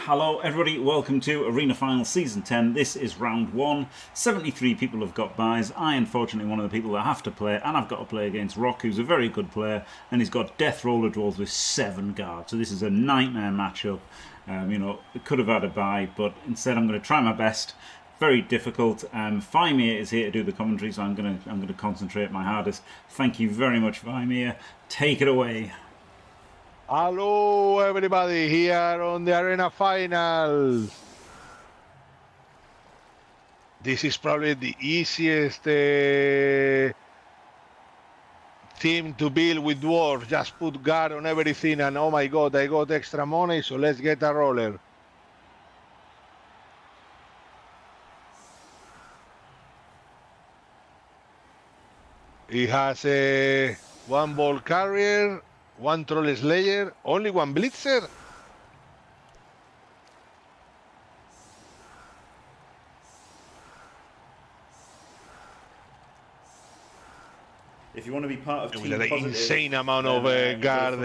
Hello everybody, welcome to Arena Final Season 10. This is round 1. 73 people have got buys. I unfortunately one of the people that have to play, and I've got to play against Rock, who's a very good player, and he's got Death Roller Dwarves with 7 guards. So this is a nightmare matchup. It could have had a buy, but instead I'm going to try my best. Very difficult. Faemir is here to do the commentary, so I'm going to concentrate my hardest. Thank you very much, Faemir. Take it away. Hello everybody here on the Arena Finals. This is probably the easiest team to build with Dwarf. Just put guard on everything and oh my god, I got extra money, so let's get a roller. He has a 1 ball carrier, 1 troll slayer, only 1 blitzer. If you want to be part of Team With an Positive, insane amount of guard,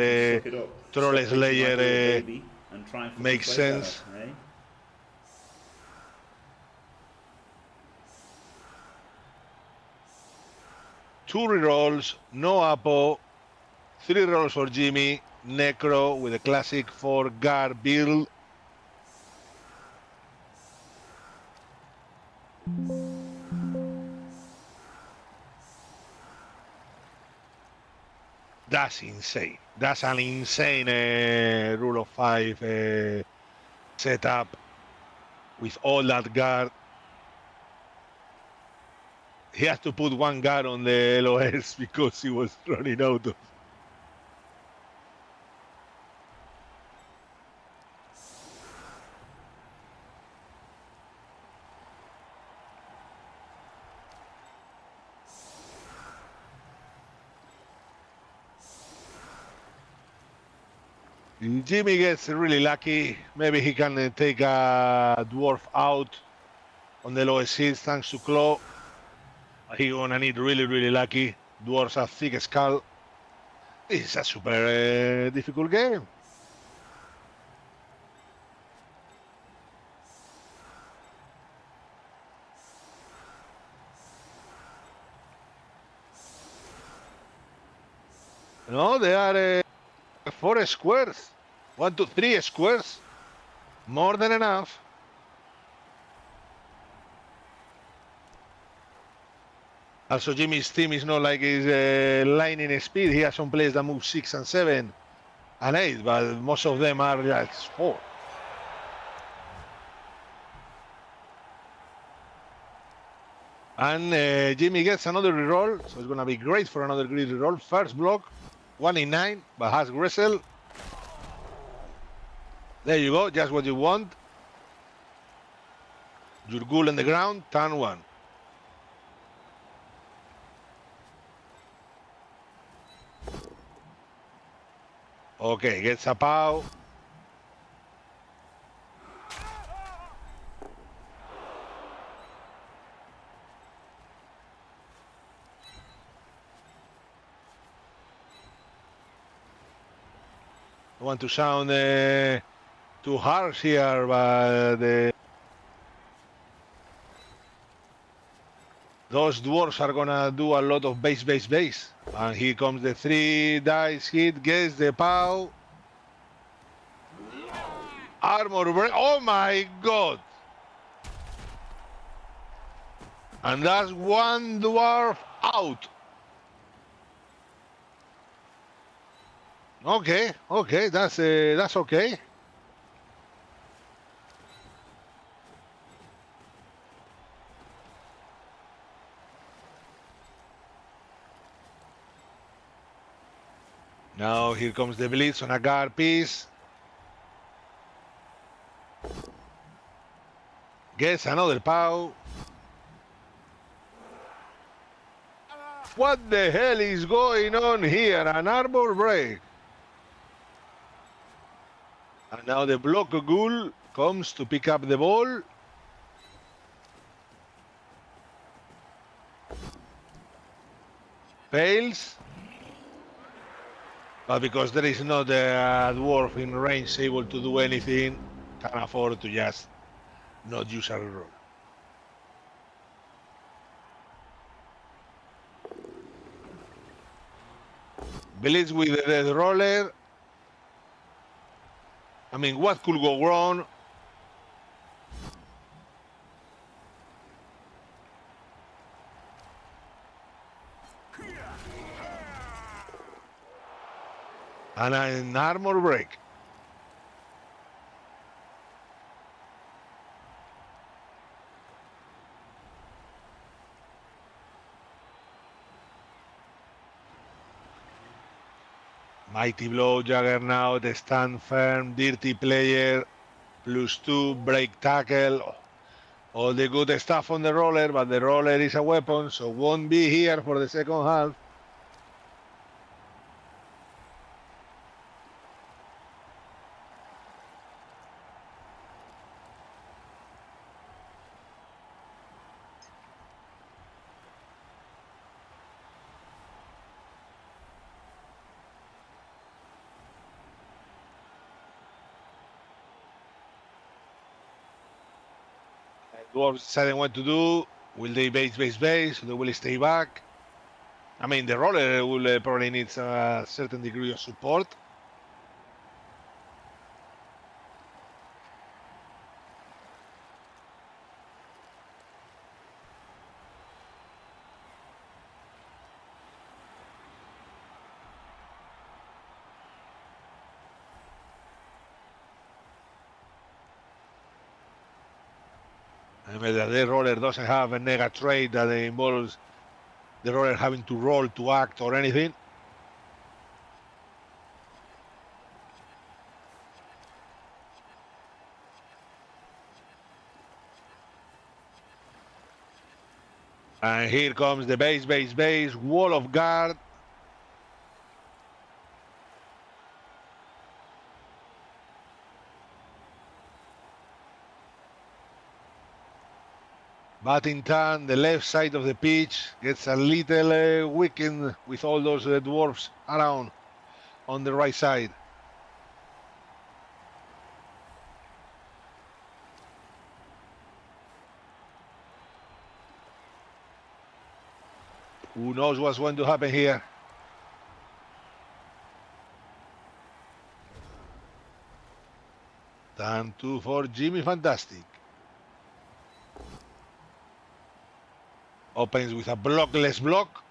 troll slayer makes sense. Better, eh? Two rerolls, no Apo, 3 rolls for Jimmy, Necro with a classic 4 guard build. That's insane. That's an insane rule of 5 setup with all that guard. He has to put 1 guard on the LOS because he was running out of. Jimmy gets really lucky. Maybe he can take a Dwarf out on the lowest hits thanks to Claw. He gonna need really lucky. Dwarves have thick skull. This is a super difficult game. No, they are 4 squares. 1, 2, 3 squares. More than enough. Also, Jimmy's team is not like his lightning speed. He has some players that move 6 and 7 and 8, but most of them are just 4. And Jimmy gets another reroll, so it's going to be great for another great reroll. First block, 1 in 9, but has Gristle. There you go, just what you want. Your ghoul on the ground, turn 1. Okay, gets a pow. I want to sound too harsh here, but those dwarves are gonna do a lot of base. And here comes the 3 dice hit, gets the pow. Armor break, oh my god! And that's 1 dwarf out. Okay, that's okay. Now here comes the blitz on a guard piece. Gets another pow. What the hell is going on here? An armor break. And now the block ghoul comes to pick up the ball. Fails. But because there is not a dwarf in range able to do anything, can afford to just not use a reroll. Blitz with the dead roller. I mean, what could go wrong? And an armor break. Mighty blow, juggernaut, stand firm, dirty player, +2, break tackle. All the good stuff on the roller, but the roller is a weapon, so won't be here for the second half. Dwarves deciding what to do. Will they base? Or they will stay back? I mean, the roller will probably need a certain degree of support. I mean, the roller doesn't have a nega trait that involves the roller having to roll to act or anything. And here comes the base, wall of guard. Batting turn, the left side of the pitch gets a little weakened with all those dwarfs around on the right side. Who knows what's going to happen here? Turn 2 for Jimmy Fantastic. Opens with a blockless block.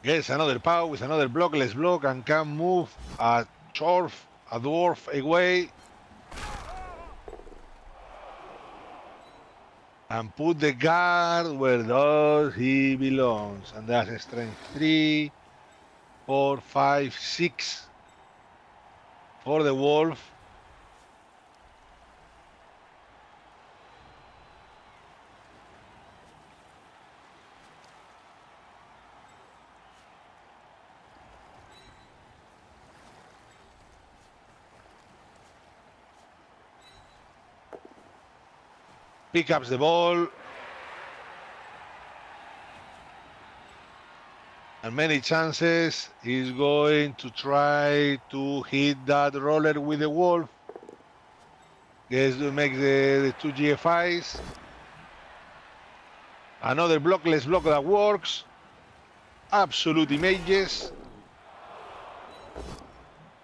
Gets another pow with another blockless block and can move a dwarf away. And put the guard where does he belongs. And that's strength 3, 4, 5, 6 for the wolf. Pick up the ball. And many chances. He's going to try to hit that roller with the wolf. Gets to make the 2 GFIs. Another blockless block that works. Absolute images.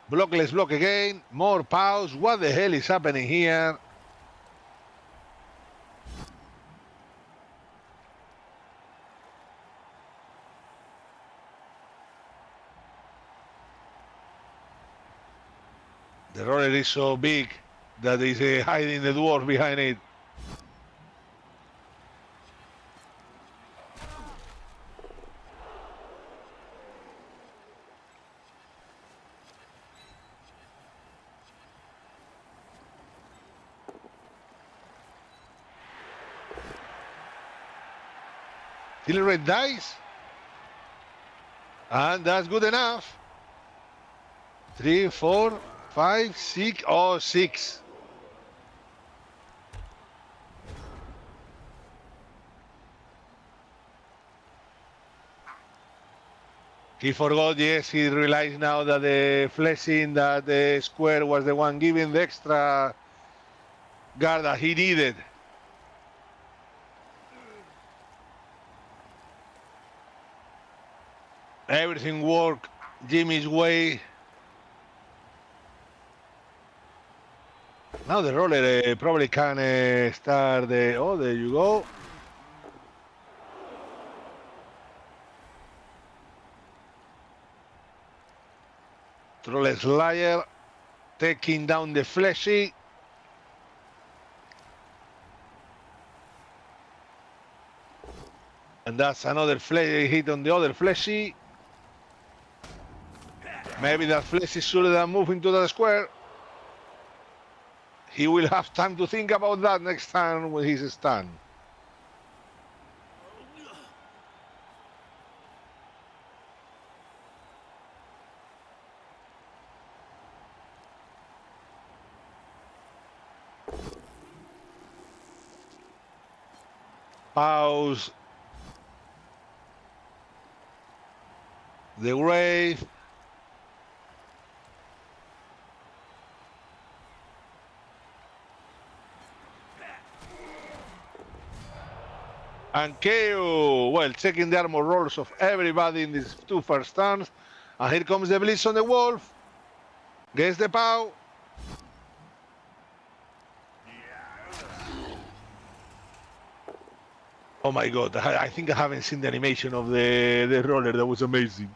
Blockless block again. More pows. What the hell is happening here? The roller is so big that is hiding the dwarf behind it. Still red dice. And that's good enough. 3, 4, 5, 6. Oh, 6. He forgot, yes, he realized now that the fleshing, that the square was the one giving the extra guard that he needed. Everything worked Jimmy's way. Now the roller probably can start the... Oh, there you go. Troll Slayer taking down the fleshy. And that's another hit on the other fleshy. Maybe that fleshy should have moved into the square. He will have time to think about that next time with his stun. Pause. The grave. And KO. Well, checking the armor rolls of everybody in these two first turns. And here comes the blitz on the wolf. Gets the pow. Oh my god, I think I haven't seen the animation of the roller. That was amazing.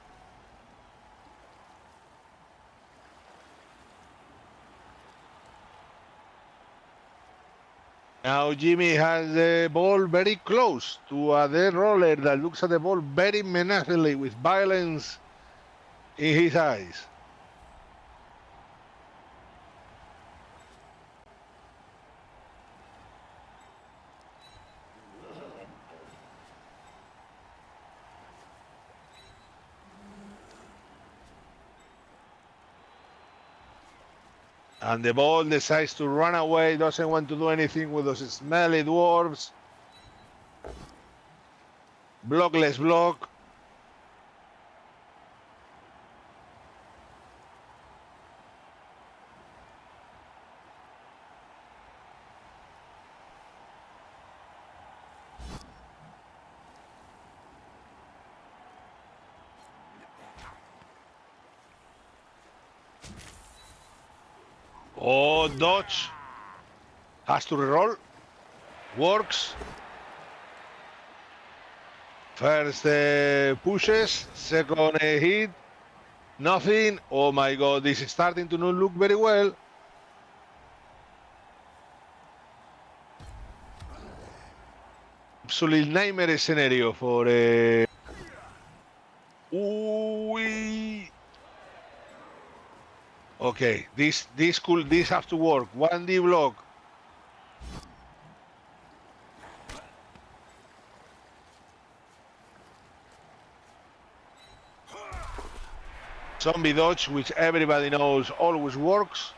Now Jimmy has the ball very close to the roller that looks at the ball very menacingly with violence in his eyes. And the ball decides to run away, doesn't want to do anything with those smelly dwarves. Blockless block. Oh, dodge. Has to reroll. Works. First pushes. Second hit. Nothing. Oh my god, this is starting to not look very well. Absolutely nightmare scenario for... Ooh. Okay, this has to work. 1D block. Zombie dodge, which everybody knows always works.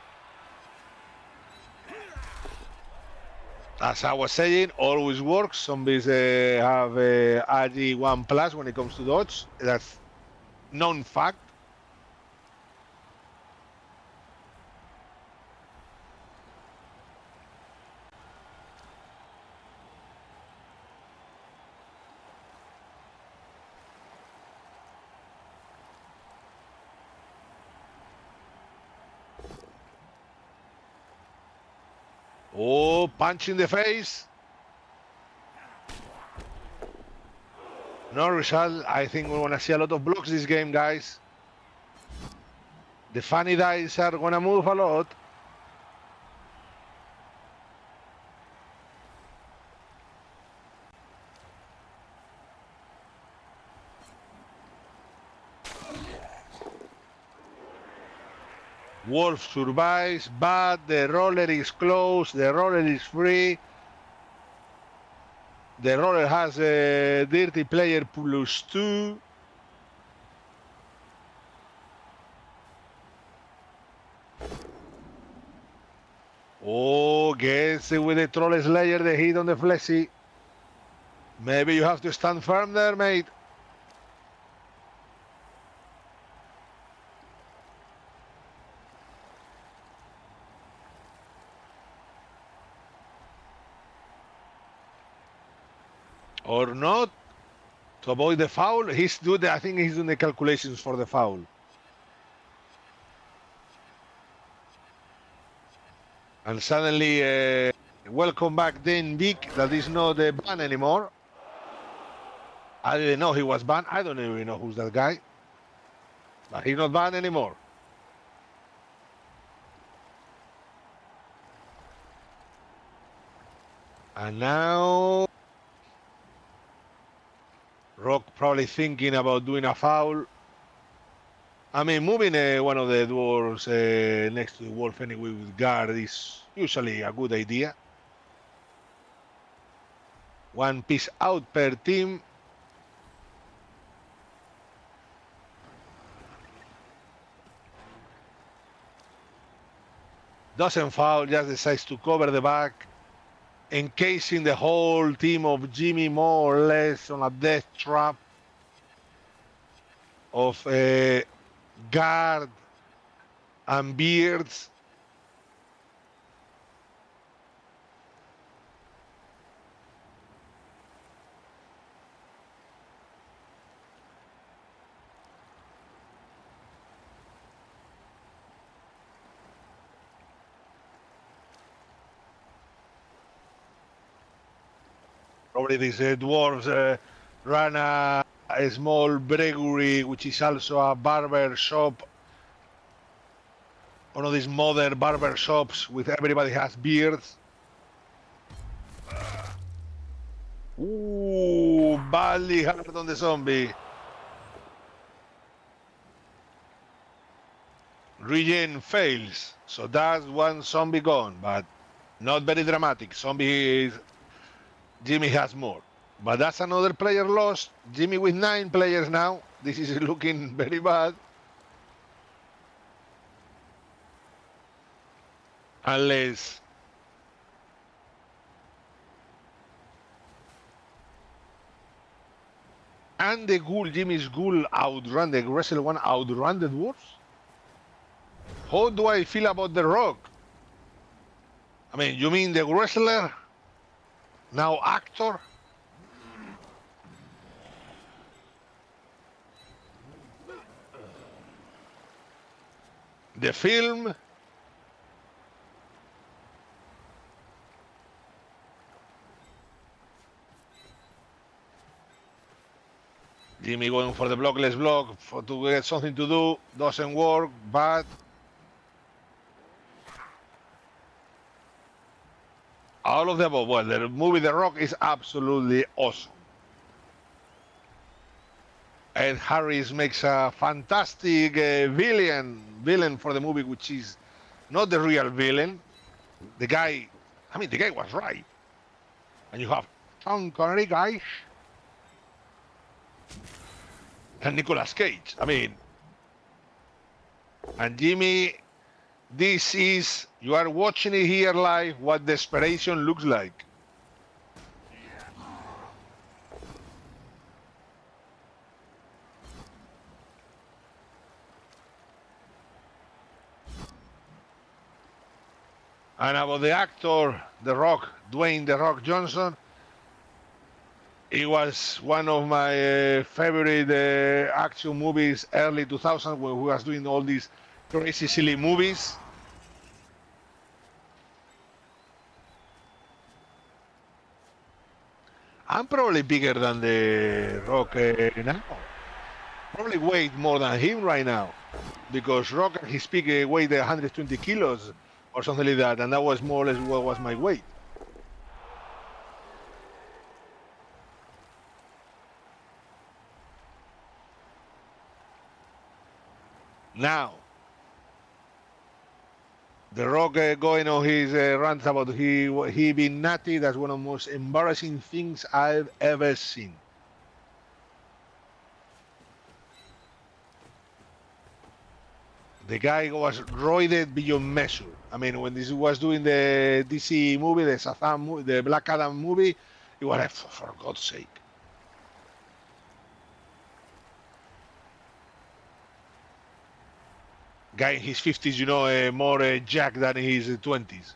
As I was saying, always works. Zombies have AG 1+ when it comes to dodge. That's known fact. Oh, punch in the face. No result. I think we're going to see a lot of blocks this game, guys. The funny dice are going to move a lot. Wolf survives, but the roller is close, the roller is free. The roller has a dirty player +2. Oh, gets it with the Troll Slayer, the hit on the fleshy. Maybe you have to stand firm there, mate. or not to avoid the foul. I think he's doing the calculations for the foul. And suddenly, welcome back Dane Vick, that is not a ban anymore. I didn't know he was banned. I don't even know who's that guy. But he's not banned anymore. And now Rock probably thinking about doing a foul. I mean, moving one of the dwarves next to the wolf anyway with guard is usually a good idea. One piece out per team. Doesn't foul, just decides to cover the back, encasing the whole team of Jimmy more or less on a death trap of guard and beards. Probably these dwarves run a small brewery, which is also a barber shop. One of these modern barber shops with everybody has beards. Ooh, badly hard on the zombie. Regen fails, so that's one zombie gone, but not very dramatic. Jimmy has more. But that's another player lost. Jimmy with 9 players now. This is looking very bad. Unless and the ghoul, Jimmy's ghoul outrun the wrestle one, outrun the dwarfs. How do I feel about the Rock? I mean, you mean the wrestler? Now actor? The film? Jimmy going for the blockless block to get something to do. Doesn't work, but all of the above. Well, the movie The Rock is absolutely awesome. Ed Harris makes a fantastic villain for the movie, which is not the real villain. The guy was right. And you have Sean Connery, guys, and Nicolas Cage. I mean, and Jimmy, you are watching it here live, what desperation looks like. And about the actor, Dwayne The Rock Johnson, he was one of my favorite action movies early 2000 when he was doing all these crazy, silly movies. I'm probably bigger than The Rock now. Probably weigh more than him right now. Because Rock at his peak weighed 120 kilos or something like that, and that was more or less what was my weight. Now, The Rock going on his rant about he being nutty. That's one of the most embarrassing things I've ever seen. The guy was roided beyond measure. I mean, when this was doing the DC movie, the Shazam movie, the Black Adam movie, it was like, for God's sake. Guy in his 50s, more jacked than in his 20s.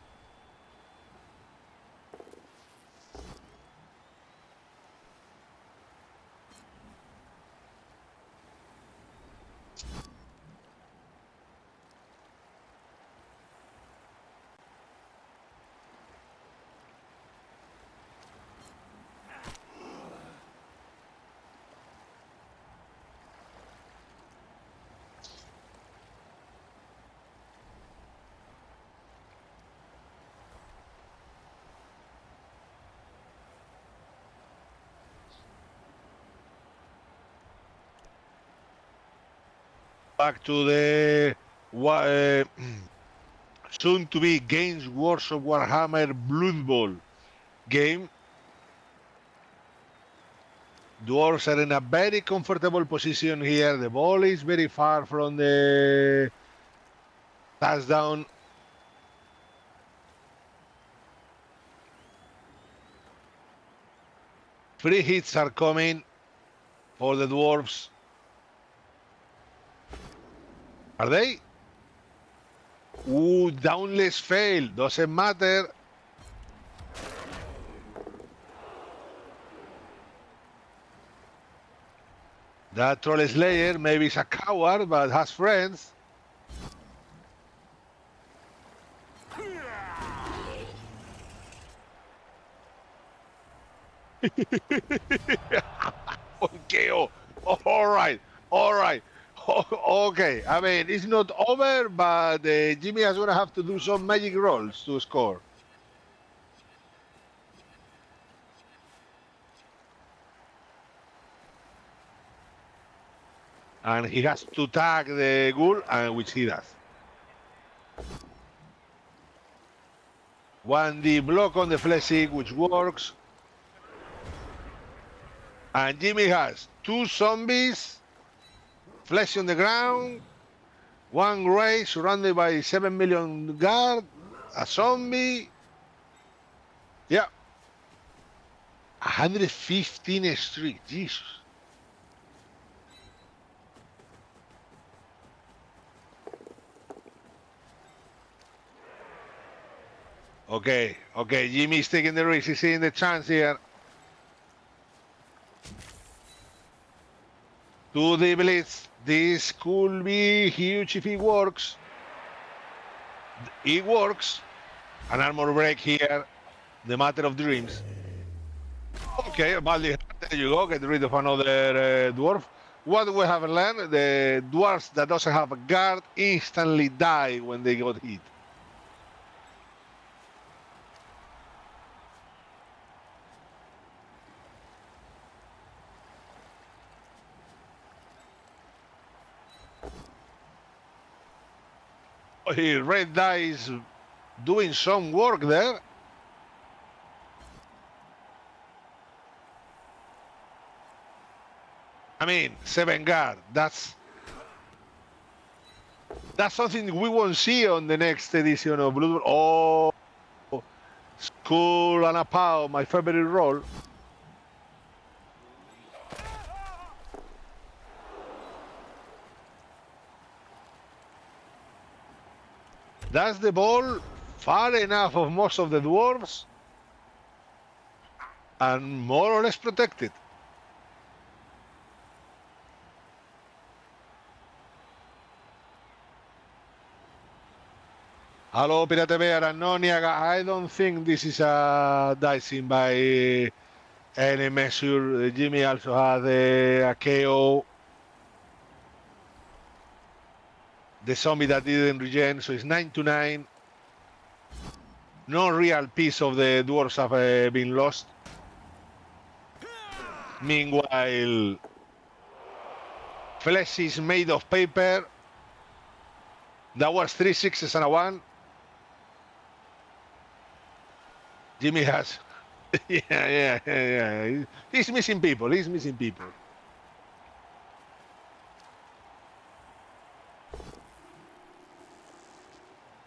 back to the soon to be Games Workshop Warhammer Blood Bowl game. Dwarves are in a very comfortable position here. The ball is very far from the touchdown. Free hits are coming for the Dwarves. Are they? Ooh, downless fail. Doesn't matter. That Troll Slayer maybe is a coward, but has friends. Okay, all right. Okay, I mean, it's not over, but Jimmy is going to have to do some magic rolls to score. And he has to tag the ghoul, and which he does. 1D block on the fleshy, which works. And Jimmy has 2 zombies, flesh on the ground, 1 gray surrounded by 7 million guard, a zombie. Yeah. 115 streak, Jesus. Okay, Jimmy's taking the risk, he's seeing the chance here. To the blitz. This could be huge if it works. It works. An armor break here. The matter of dreams. Okay, badly. There you go. Get rid of another dwarf. What we have learned, the dwarfs that doesn't have a guard instantly die when they got hit. Red die is doing some work there. I mean, 7 guard. That's something we won't see on the next edition of Blood Bowl. Oh, Skull and a Pow, my favorite role. That's the ball far enough of most of the dwarves and more or less protected. Hello, Pirate Bear and Noniaga. I don't think this is a dicing by any measure. Jimmy also had a KO. The zombie that didn't regen, so it's 9-9. No real piece of the dwarves have been lost. Meanwhile, flesh is made of paper. That was 3 6s and a 1. Jimmy has, yeah. He's missing people.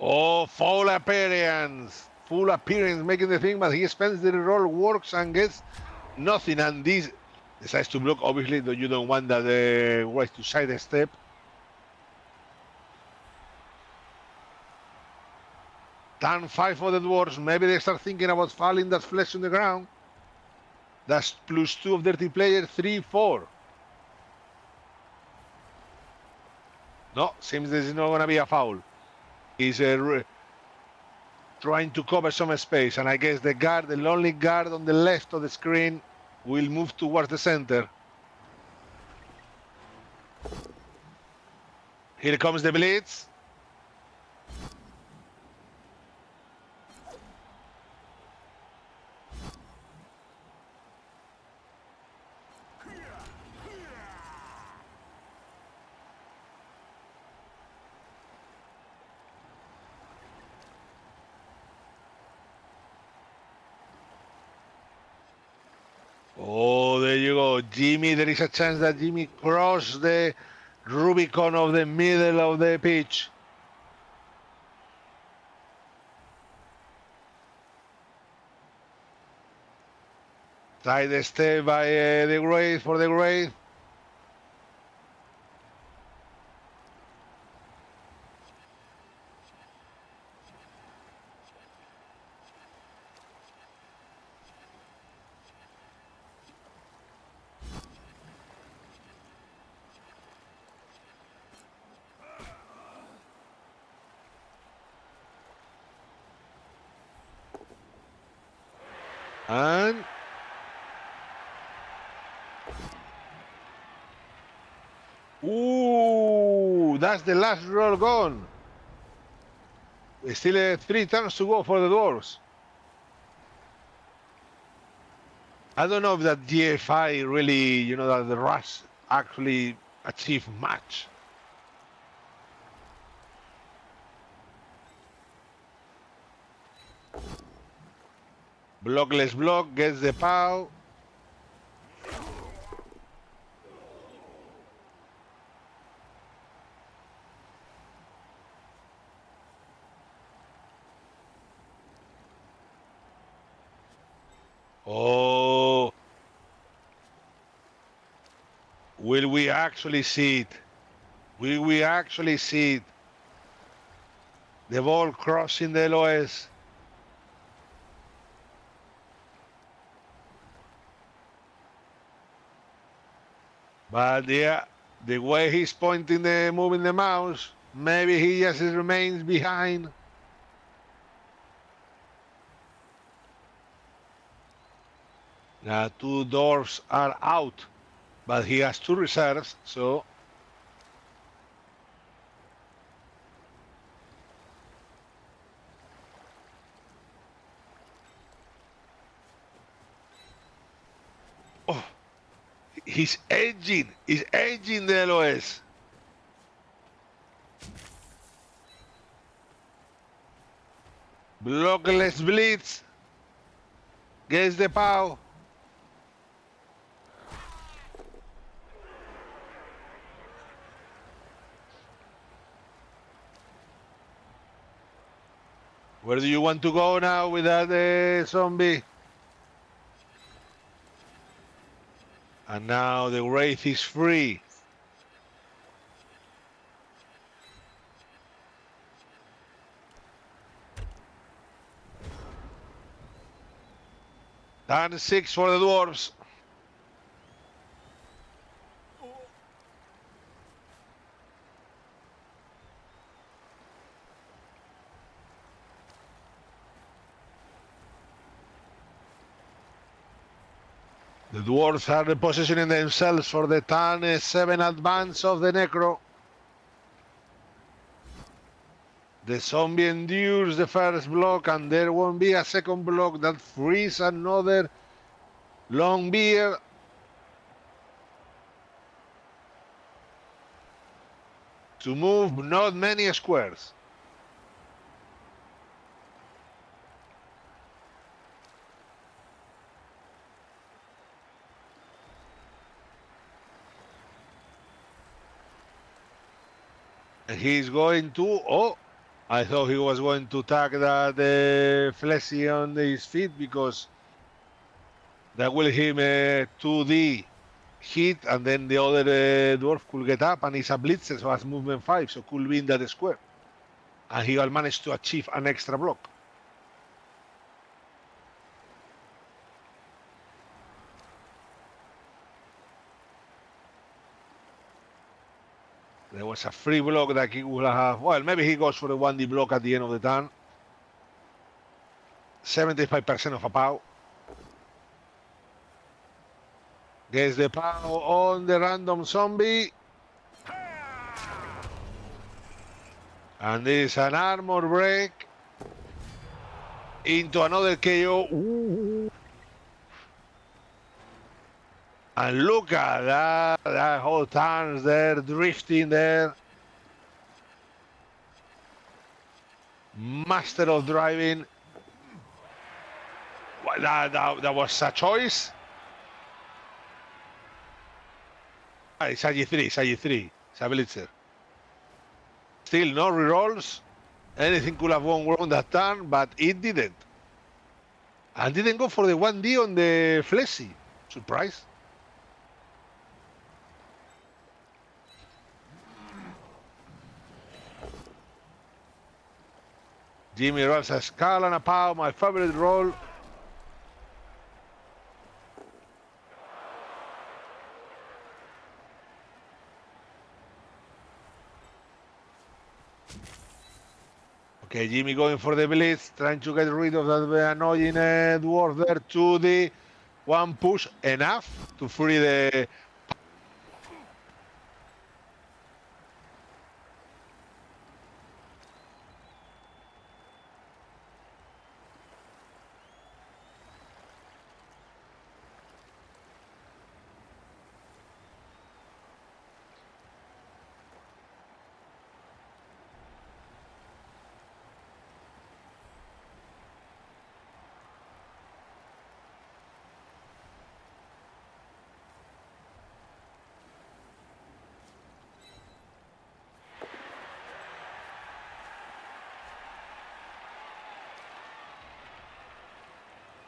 Oh, full appearance making the thing, but he spends the roll, works and gets nothing. And this decides to block. Obviously, you don't want that way to sidestep. Turn 5 for the dwarves. Maybe they start thinking about falling that flesh on the ground. That's +2 of dirty player, 3-4. No, seems there's not going to be a foul. He's trying to cover some space, and I guess the lonely guard on the left of the screen will move towards the center. Here comes the blitz. Oh, there you go. Jimmy, there is a chance that Jimmy crossed the Rubicon of the middle of the pitch. Side step by the Great for the Great. And ooh, that's the last roll gone. Still 3 turns to go for the Dwarves. I don't know if that GFI really, you know, that the rush actually achieved much. Blockless block, gets the POW. Oh, will we actually see it? Will we actually see it? The ball crossing the LOS. But yeah, the way he's pointing moving the mouse, maybe he just remains behind. Now 2 Dwarfs are out, but he has 2 reserves, so oh, he's edging the LOS. Blockless blitz, gets the POW. Where do you want to go now with that zombie? And now the Wraith is free. Turn 6 for the Dwarves. The Dwarves are repositioning themselves for the turn 7 advance of the Necro. The zombie endures the first block, and there won't be a second block that frees another long beard. To move not many squares. And he's going to, oh, I thought he was going to tag that fleshy on his feet, because that will him a 2D hit, and then the other dwarf could get up, and it's a blitzer, so has movement 5, so could be in that square. And he will manage to achieve an extra block. There was a free block that he would have, well, maybe he goes for a 1D block at the end of the turn. 75% of a POW. Gets the POW on the random zombie. And there is an armor break into another KO. Ooh. And look at that whole turns there, drifting there. Master of driving. Well, that was a choice. It's a G3, it's a G3. It's a blitzer. Still no rerolls. Anything could have gone wrong that turn, but it didn't. And didn't go for the 1D on the fleshy. Surprise. Jimmy rolls a skull and a pow, my favorite roll. Okay, Jimmy going for the blitz, trying to get rid of that annoying dwarf there. 2D, one push, enough to free the...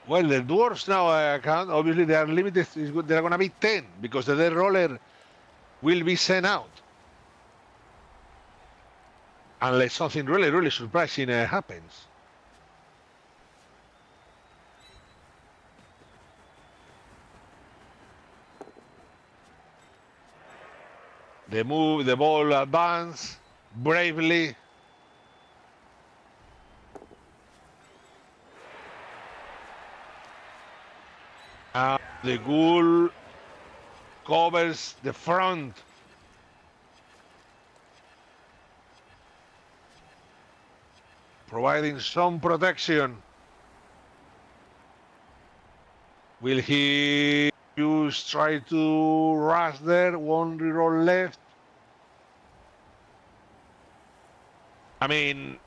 Well, the dwarfs now count. Obviously, they are limited. They're going to be 10 because the dead roller will be sent out. Unless something really, really surprising happens. They move, the ball advance bravely. The ghoul covers the front. Providing some protection. Will he just try to rush there? One reroll left. I mean,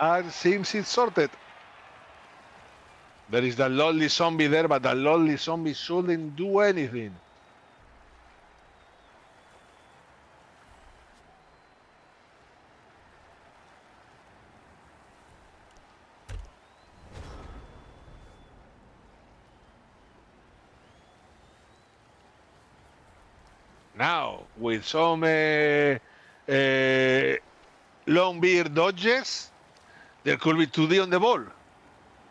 and seems it's sorted. There is that lonely zombie there, but that lonely zombie shouldn't do anything. Now, with some long beard dodges, there could be 2D on the ball.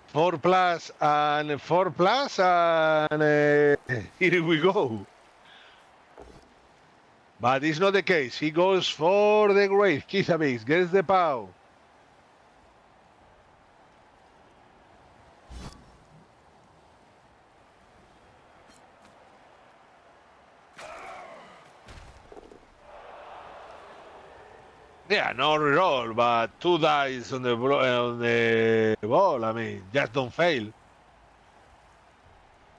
4 plus and 4 plus, and here we go. But it's not the case. He goes for the grave. Kizabix gets the pow. Yeah, no reroll, but 2 dice on the ball. I mean, just don't fail.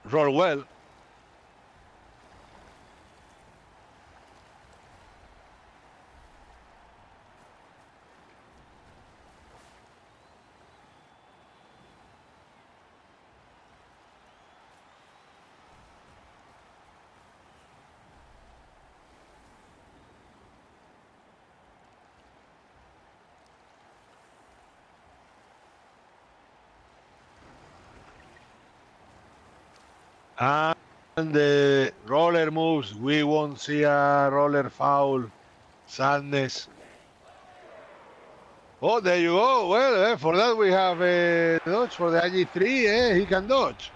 Roll well. And the roller moves. We won't see a roller foul. Sadness. Oh, there you go. Well, for that we have a dodge for the IG3. He can dodge.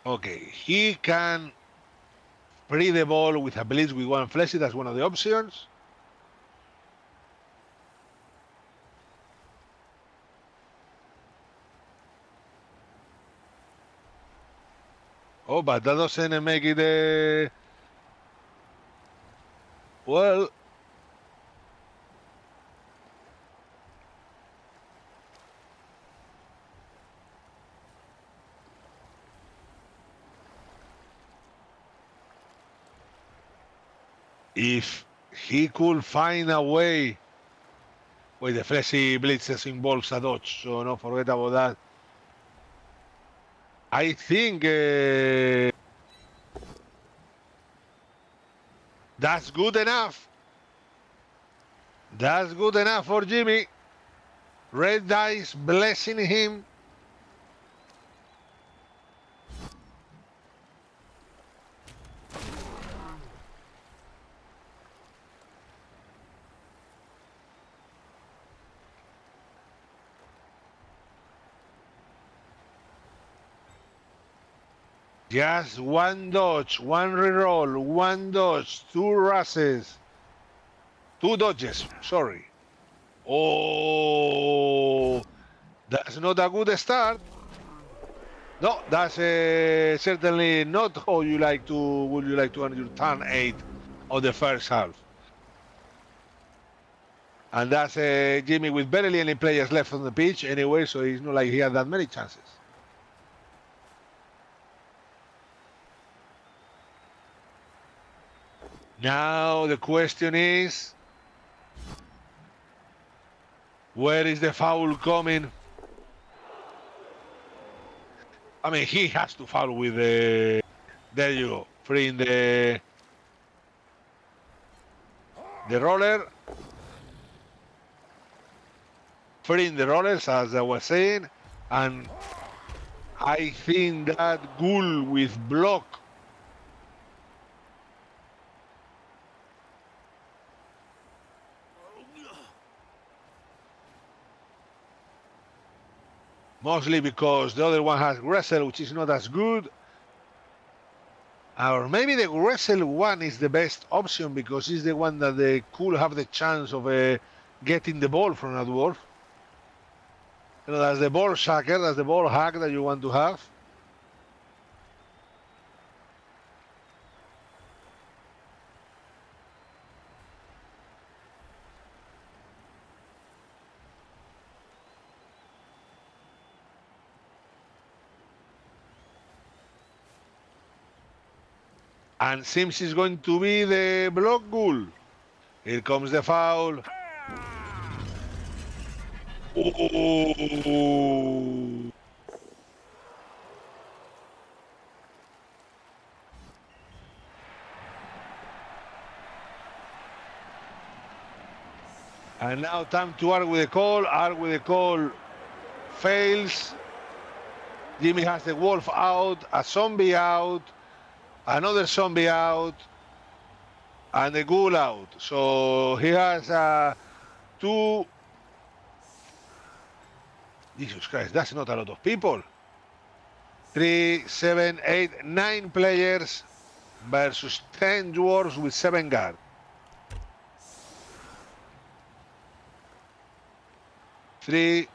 Okay, he can free the ball with a blitz with one fleshy. That's one of the options. Oh, but that doesn't make it well. If he could find a way. Wait, the fleshy blitzes involves a dodge, so don't forget about that. I think that's good enough. That's good enough for Jimmy. Red dice blessing him. Just one dodge, one reroll, one dodge, two rushes, two dodges, sorry. Oh, that's not a good start. No, that's certainly not how you like to, would you like to end your turn 8 of the first half. And that's Jimmy with barely any players left on the pitch anyway, so it's not like he had that many chances. Now the question is, where is the foul coming? I mean, he has to foul with the... There you go, freeing the roller. Freeing the rollers, as I was saying. And I think that Ghoul with block mostly because the other one has Wrestle, which is not as good. Or maybe the Wrestle one is the best option because it's the one that they could have the chance of getting the ball from a Dwarf. You know, that's the ball shacker, that's the ball hack that you want to have. And seems it's going to be the block Ghoul. Here comes the foul. Oh. And now time to argue with the call. Argue with the call fails. Jimmy has the wolf out, a zombie out, another zombie out, and the ghoul out. So he has two... Jesus Christ, that's not a lot of people. 3, 7, 8, 9 players versus 10 dwarves with 7 guard. Three,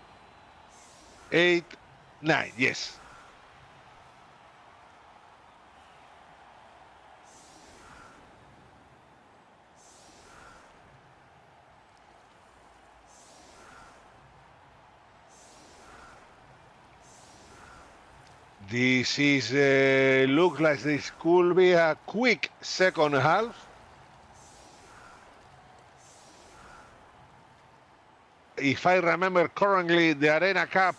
8, 9, yes. This is, looks like this could be a quick second half. If I remember correctly, the Arena Cup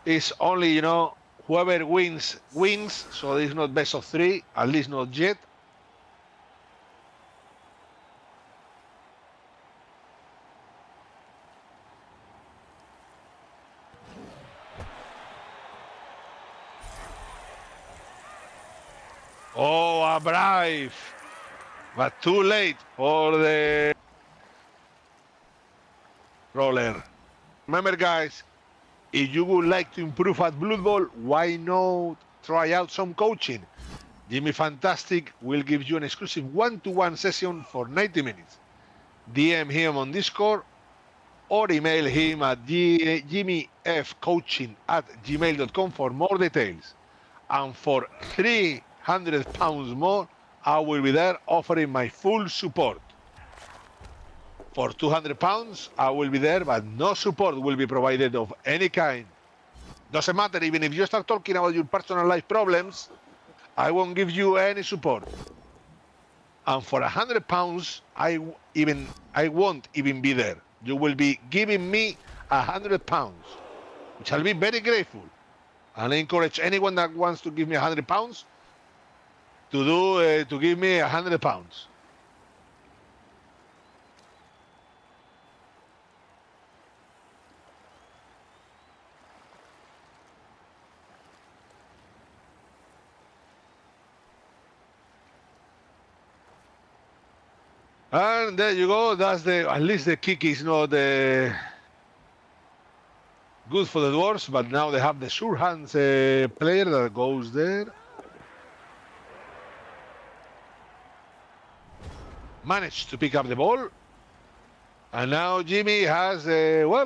is only, you know, whoever wins, wins. So it's not best of 3, at least not yet. Oh, a bribe, but too late for the roller. Remember, guys, if you would like to improve at Blood Bowl, why not try out some coaching? Jimmy Fantastic will give you an exclusive one-to-one session for 90 minutes. DM him on Discord or email him at jimmyfcoaching@gmail.com for more details. And for £300 more, I will be there offering my full support. For £200, I will be there, but no support will be provided of any kind. Doesn't matter, even if you start talking about your personal life problems, I won't give you any support. And for £100, I won't even be there. You will be giving me £100, which I'll be very grateful. And I encourage anyone that wants to give me £100 to give me £100. And there you go. That's at least the kick is not good for the Dwarfs, but now they have the sure hands player that goes there. Managed to pick up the ball. And now Jimmy has, to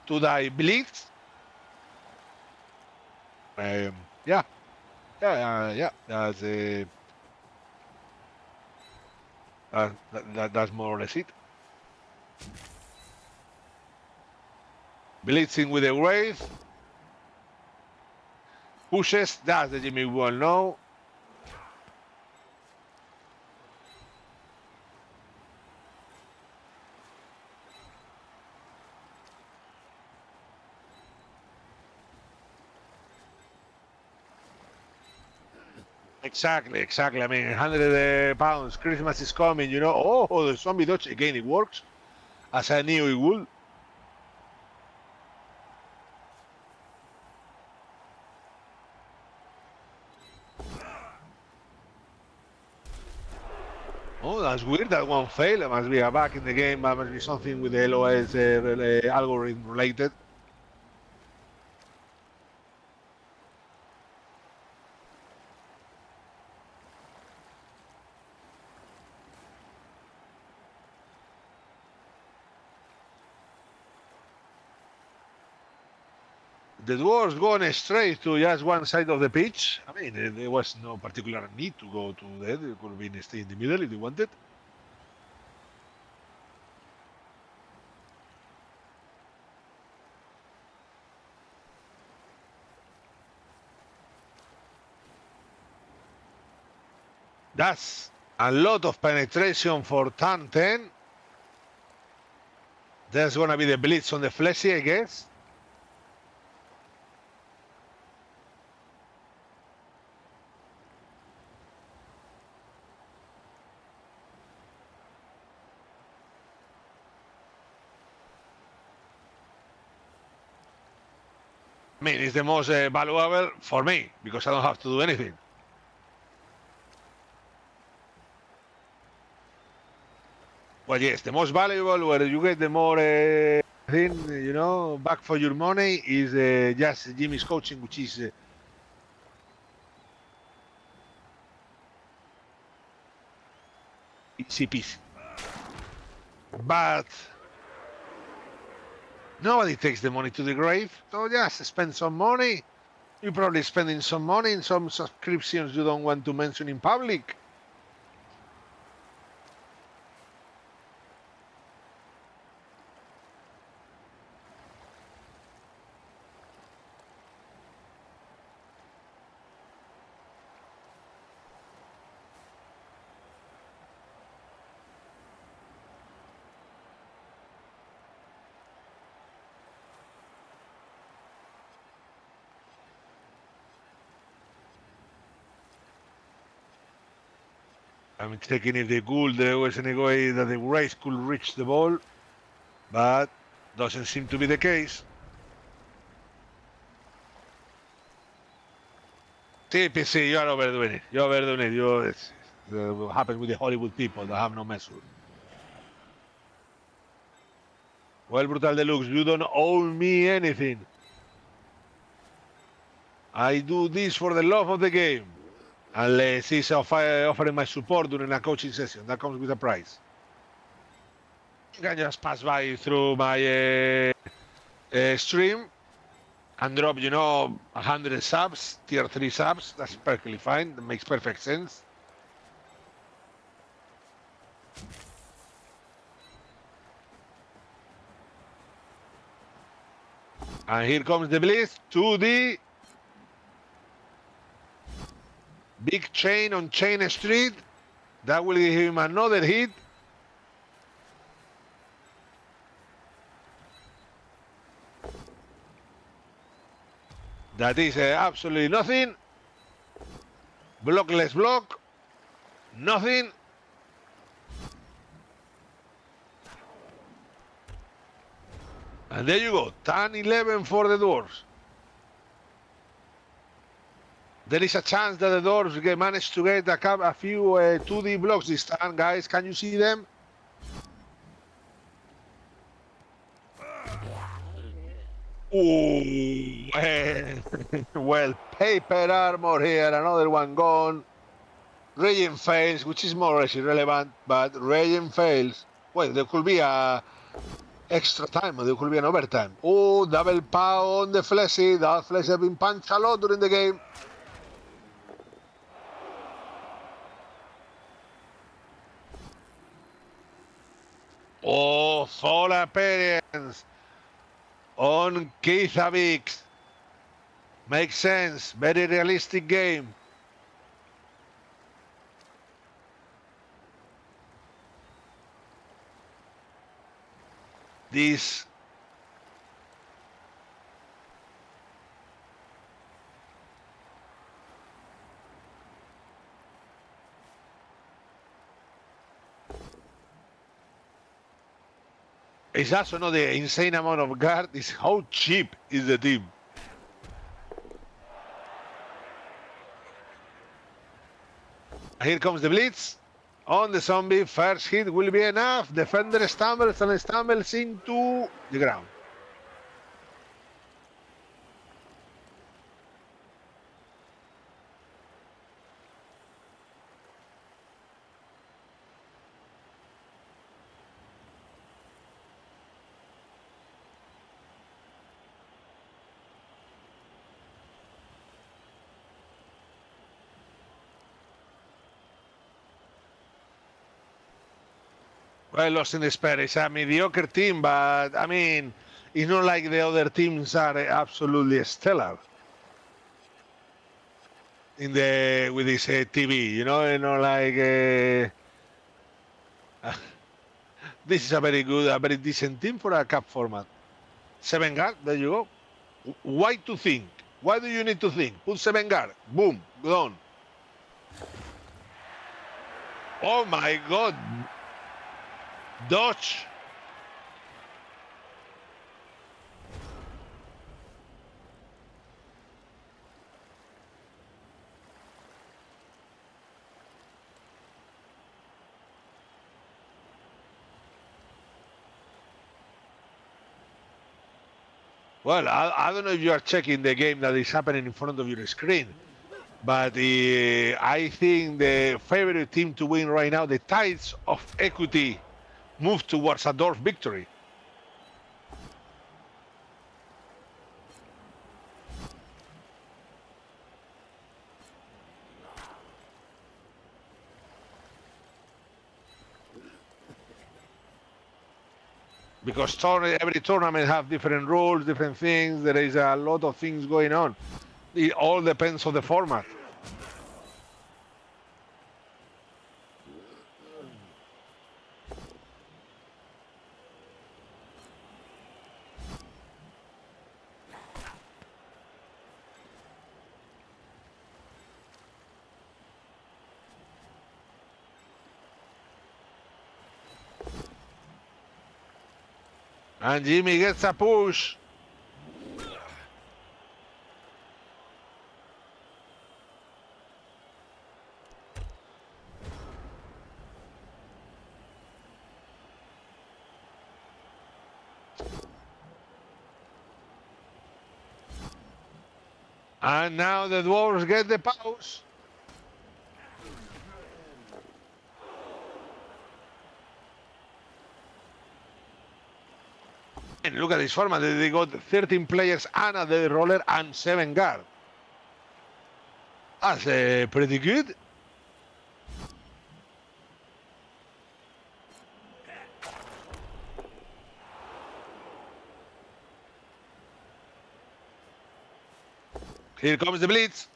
die blitz. Yeah. That's more or less it. Blitzing with the Wraith. Pushes. That's the Jimmy we all know. Exactly. I mean, £100. Christmas is coming, you know. Oh, the zombie dodge again. It works, as I knew it would. Oh, that's weird. That one failed. It must be a bug in the game. That must be something with the LOS algorithm related. The Dwarves going straight to just one side of the pitch. I mean, there was no particular need to go to there. They could have been stay in the middle if they wanted. That's a lot of penetration for turn 10. There's going to be the blitz on the fleshy, I guess. I mean, it's the most valuable for me because I don't have to do anything. Well, yes, the most valuable, where you get the more thing, you know, back for your money, is just Jimmy's coaching, which is easy peasy. But nobody takes the money to the grave, so just spend some money. You're probably spending some money in some subscriptions you don't want to mention in public. I'm checking if there was any way that the race could reach the ball, but doesn't seem to be the case. TPC, you are overdoing it. You're overdoing it. It's what happens with the Hollywood people that have no measure. Well, Brutal Deluxe, you don't owe me anything. I do this for the love of the game. Unless it's offering my support during a coaching session. That comes with a price. You can just pass by through my stream and drop, 100 subs, tier 3 subs. That's perfectly fine. That makes perfect sense. And here comes the Blitz to the big chain on Chain Street. That will give him another hit. That is absolutely nothing. Blockless block. Nothing. And there you go. 10-11 for the Dwarfs. There is a chance that the Dwarfs manage to get a few 2D blocks this time, guys. Can you see them? Oh, well, paper armor here, another one gone. Regen fails, which is more or less irrelevant, but Regen fails. Well, there could be a extra time, or there could be an overtime. Oh, double pow on the Fleshy. That Fleshy has been punched a lot during the game. Oh, full appearance on Keithavix. Makes sense. Very realistic game. This is also not the insane amount of guard, it's how cheap is the team. Here comes the Blitz on the zombie. First hit will be enough. Defender stumbles and stumbles into the ground. Well, lost in the spare. It's a mediocre team, but I mean, it's not like the other teams are absolutely stellar in the with this TV. Like this is a very good, a very decent team for a cup format. 7 guard, there you go. Why to think? Why do you need to think? Put 7 guard. Boom, gone. Oh my God. Dodge. Well, I don't know if you are checking the game that is happening in front of your screen, but I think the favorite team to win right now, the Tides of Equity, move towards a Dwarf victory. Because every tournament have different rules, different things. There is a lot of things going on. It all depends on the format. And Jimmy gets a push. And now the Dwarves get the pause. And look at this format. They got 13 players and a dead roller and 7 guard. That's pretty good. Here comes the blitz.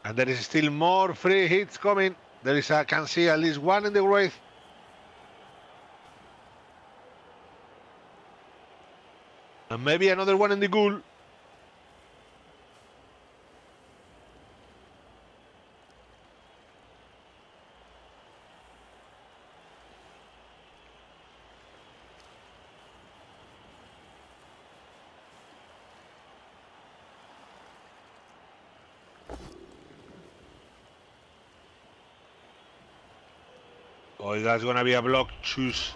And there is still more free hits coming. There is, I can see at least one in the wraith. And maybe another one in the ghoul. Oh, that's gonna be a block. Choose.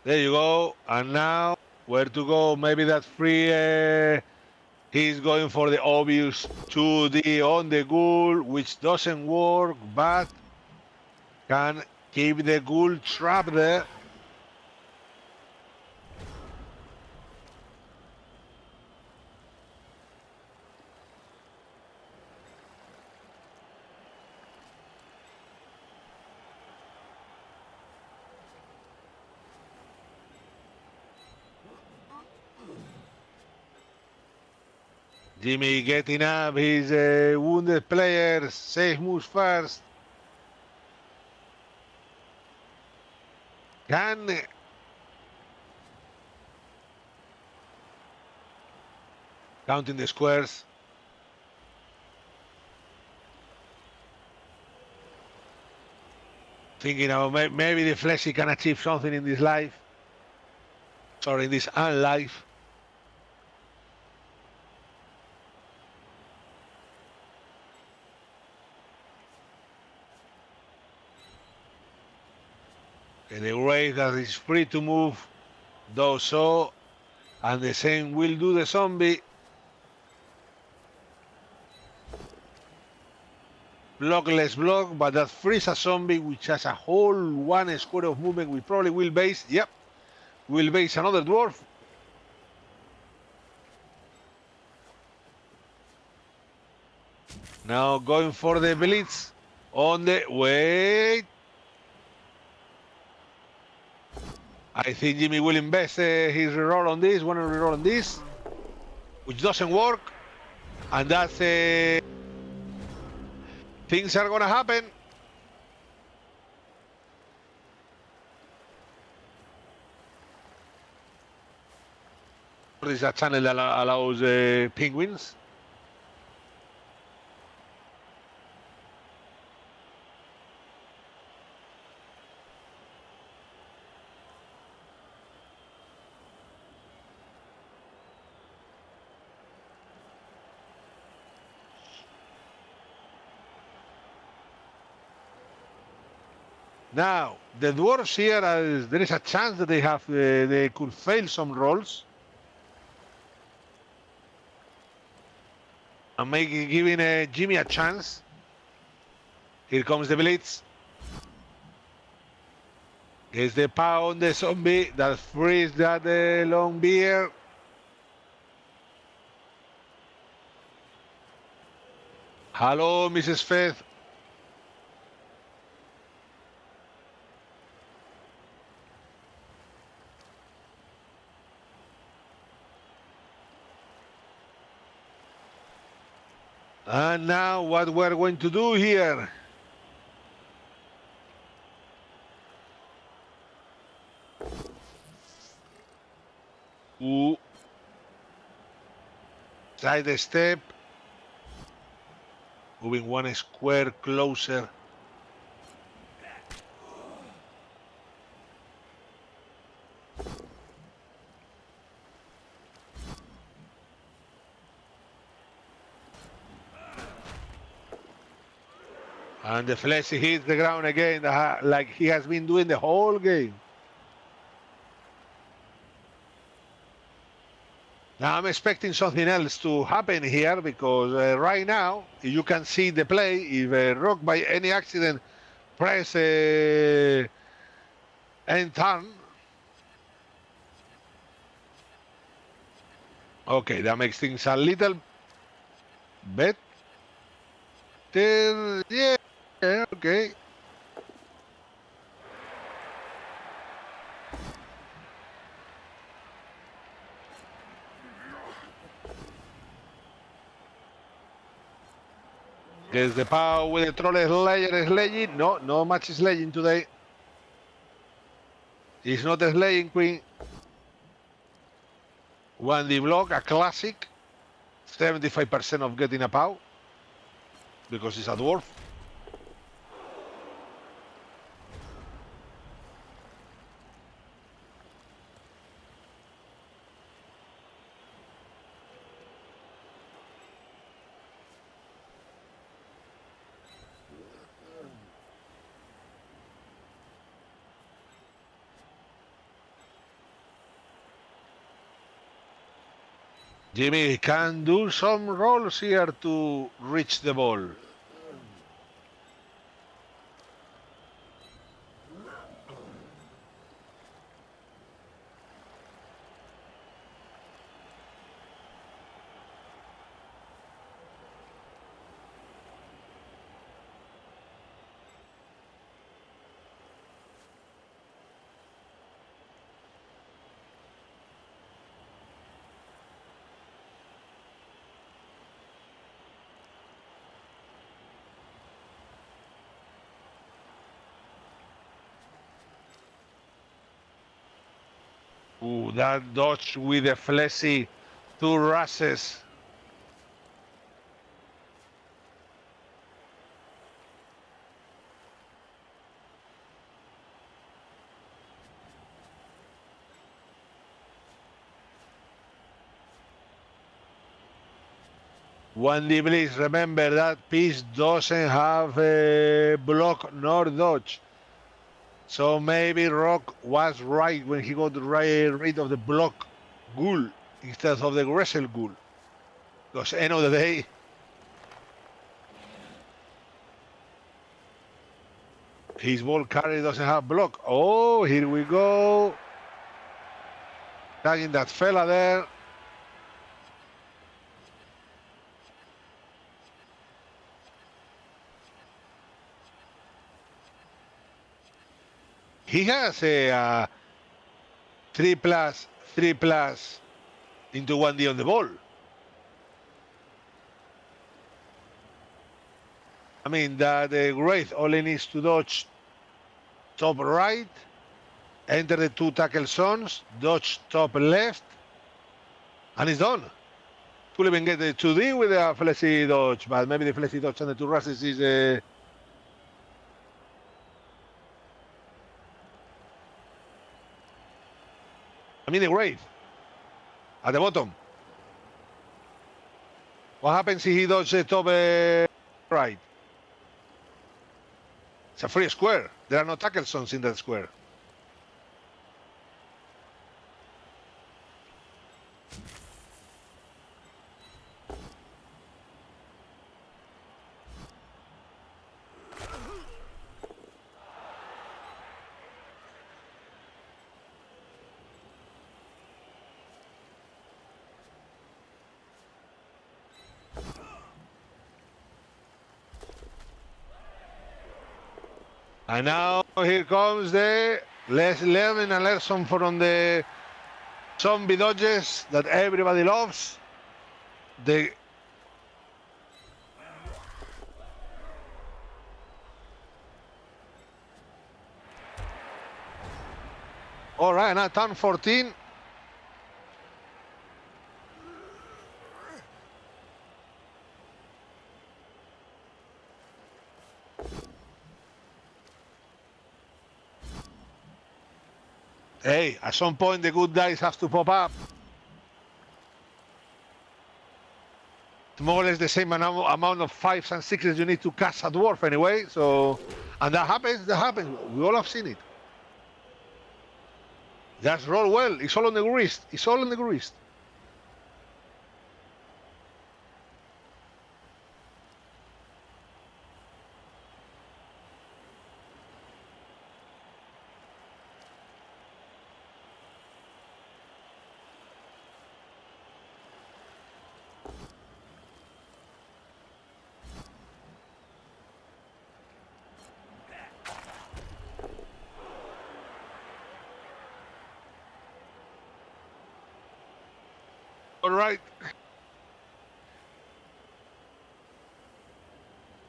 There you go. And now, where to go? Maybe that free. He's going for the obvious 2D on the ghoul, which doesn't work, but can keep the ghoul trapped there. Jimmy getting up his wounded players. Safe moves first. Can counting the squares. Thinking about maybe the fleshy can achieve something in this life. Sorry, in this unlife. And the wraith that is free to move does so, and the same will do the zombie. Blockless block, but that frees a zombie which has a whole 1 square of movement. We probably will base, yep, will base another dwarf. Now going for the blitz on the wait. I think Jimmy will invest his reroll on this, one reroll on this, which doesn't work, and that's things are gonna happen. This is a channel that allows penguins. Now, the dwarves here, there is a chance that they could fail some rolls. And giving Jimmy a chance. Here comes the blitz. Here's the pow on the zombie that frees that long beard. Hello, Mrs. Faith. And now what we're going to do here. Ooh. Side step. Moving 1 square closer. And the flesh hits the ground again, like he has been doing the whole game. Now I'm expecting something else to happen here because right now you can see the play. If Rock by any accident press end turn, okay, that makes things a little better. Yeah, okay. There's the power with the troll slaying. No, no much slaying today. It's not a slaying queen. 1D block, a classic. 75% of getting a pow because it's a dwarf. Jimmy can do some rolls here to reach the ball. Ooh, that dodge with the fleshy two rushes. One D please remember that piece doesn't have a block nor dodge. So maybe Rock was right when he got rid of the block ghoul instead of the wrestle ghoul. Because end of the day, his ball carry doesn't have block. Oh, here we go. Tagging that fella there. He has a 3+3+ into 1D on the ball. I mean that Wraith only needs to dodge top right, enter the two tackle zones, dodge top left, and it's done. Could even get the 2D with a fleshy dodge, but maybe the fleshy dodge and the two rushes is I mean the Wraith at the bottom. What happens if he dodges top right? It's a free square. There are no tackle zones in that square. And now here comes the let's learn a lesson from the zombie dodges that everybody loves. The all right, now turn 14. Hey, at some point the good dice have to pop up. It's more or less the same amount of 5s and 6s you need to cast a dwarf anyway. So, and that happens. We all have seen it. Just roll well. It's all on the wrist. It's all on the wrist. All right.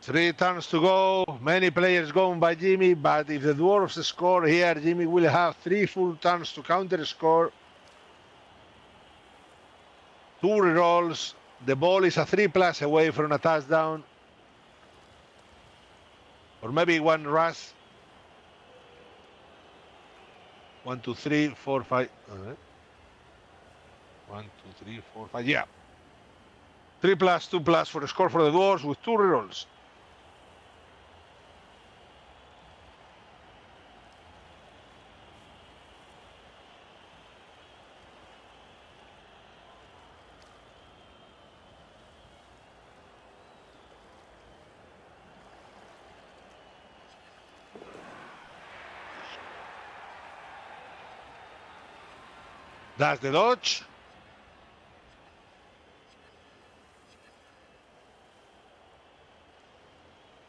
3 turns to go. Many players going by Jimmy, but if the Dwarfs score here, Jimmy will have 3 full turns to counter score. 2 rerolls. The ball is a 3+ away from a touchdown. Or maybe 1 rush. 1, 2, 3, 4, 5. All right. 1, 2, 3, 4, 5. Yeah. 3+, 2+ for the score for the Dwarfs with 2 rerolls. That's the dodge.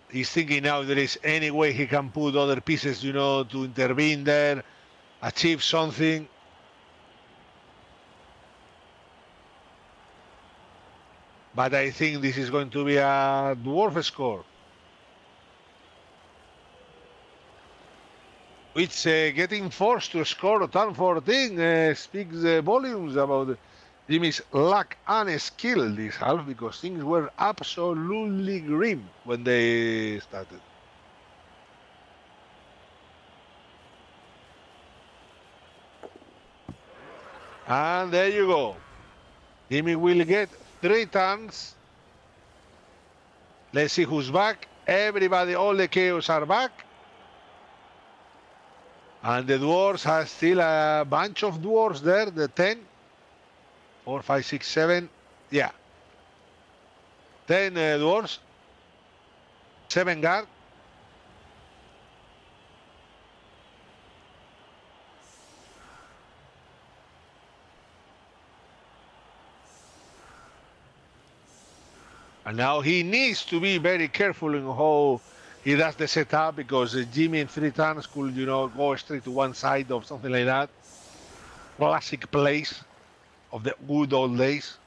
He's thinking now if there is any way he can put other pieces, you know, to intervene there, achieve something. But I think this is going to be a Dwarf score. Which getting forced to score turn 14 speaks volumes about Jimmy's luck and skill this half, because things were absolutely grim when they started. And there you go. Jimmy will get 3 turns. Let's see who's back. Everybody, all the chaos are back. And the Dwarves have still a bunch of Dwarves there, the 10. 4, 5, 6, 7. Yeah. 10 Dwarves. 7 guard. And now he needs to be very careful in how he does the setup, because Jimmy in 3 turns could, you know, go straight to one side or something like that. Classic plays of the good old days.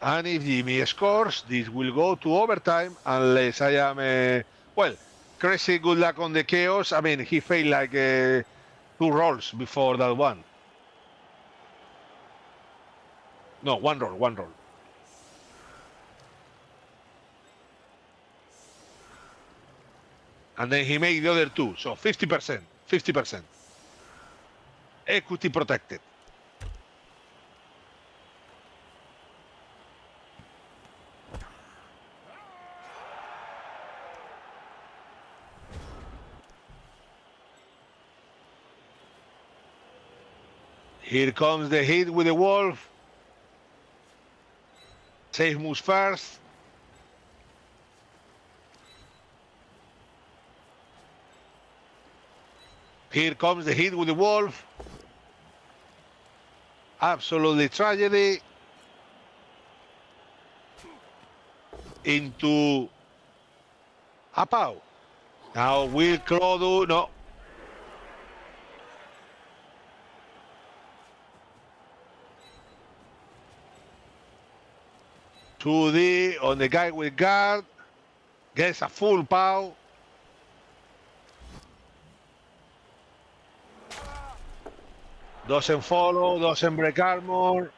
And if Jimmy scores, this will go to overtime, unless I am, well, crazy good luck on the chaos. I mean, he failed like 2 rolls before that one. No, 1 roll, 1 roll. And then he made the other 2, so 50%, 50%. Equity protected. Here comes the hit with the Wolf. Safe moves first. Here comes the hit with the Wolf. Absolutely tragedy. Into a pow. Now will Claw do? No. To D on the guy with guard. Gets a full pow. Doesn't follow, doesn't break armor.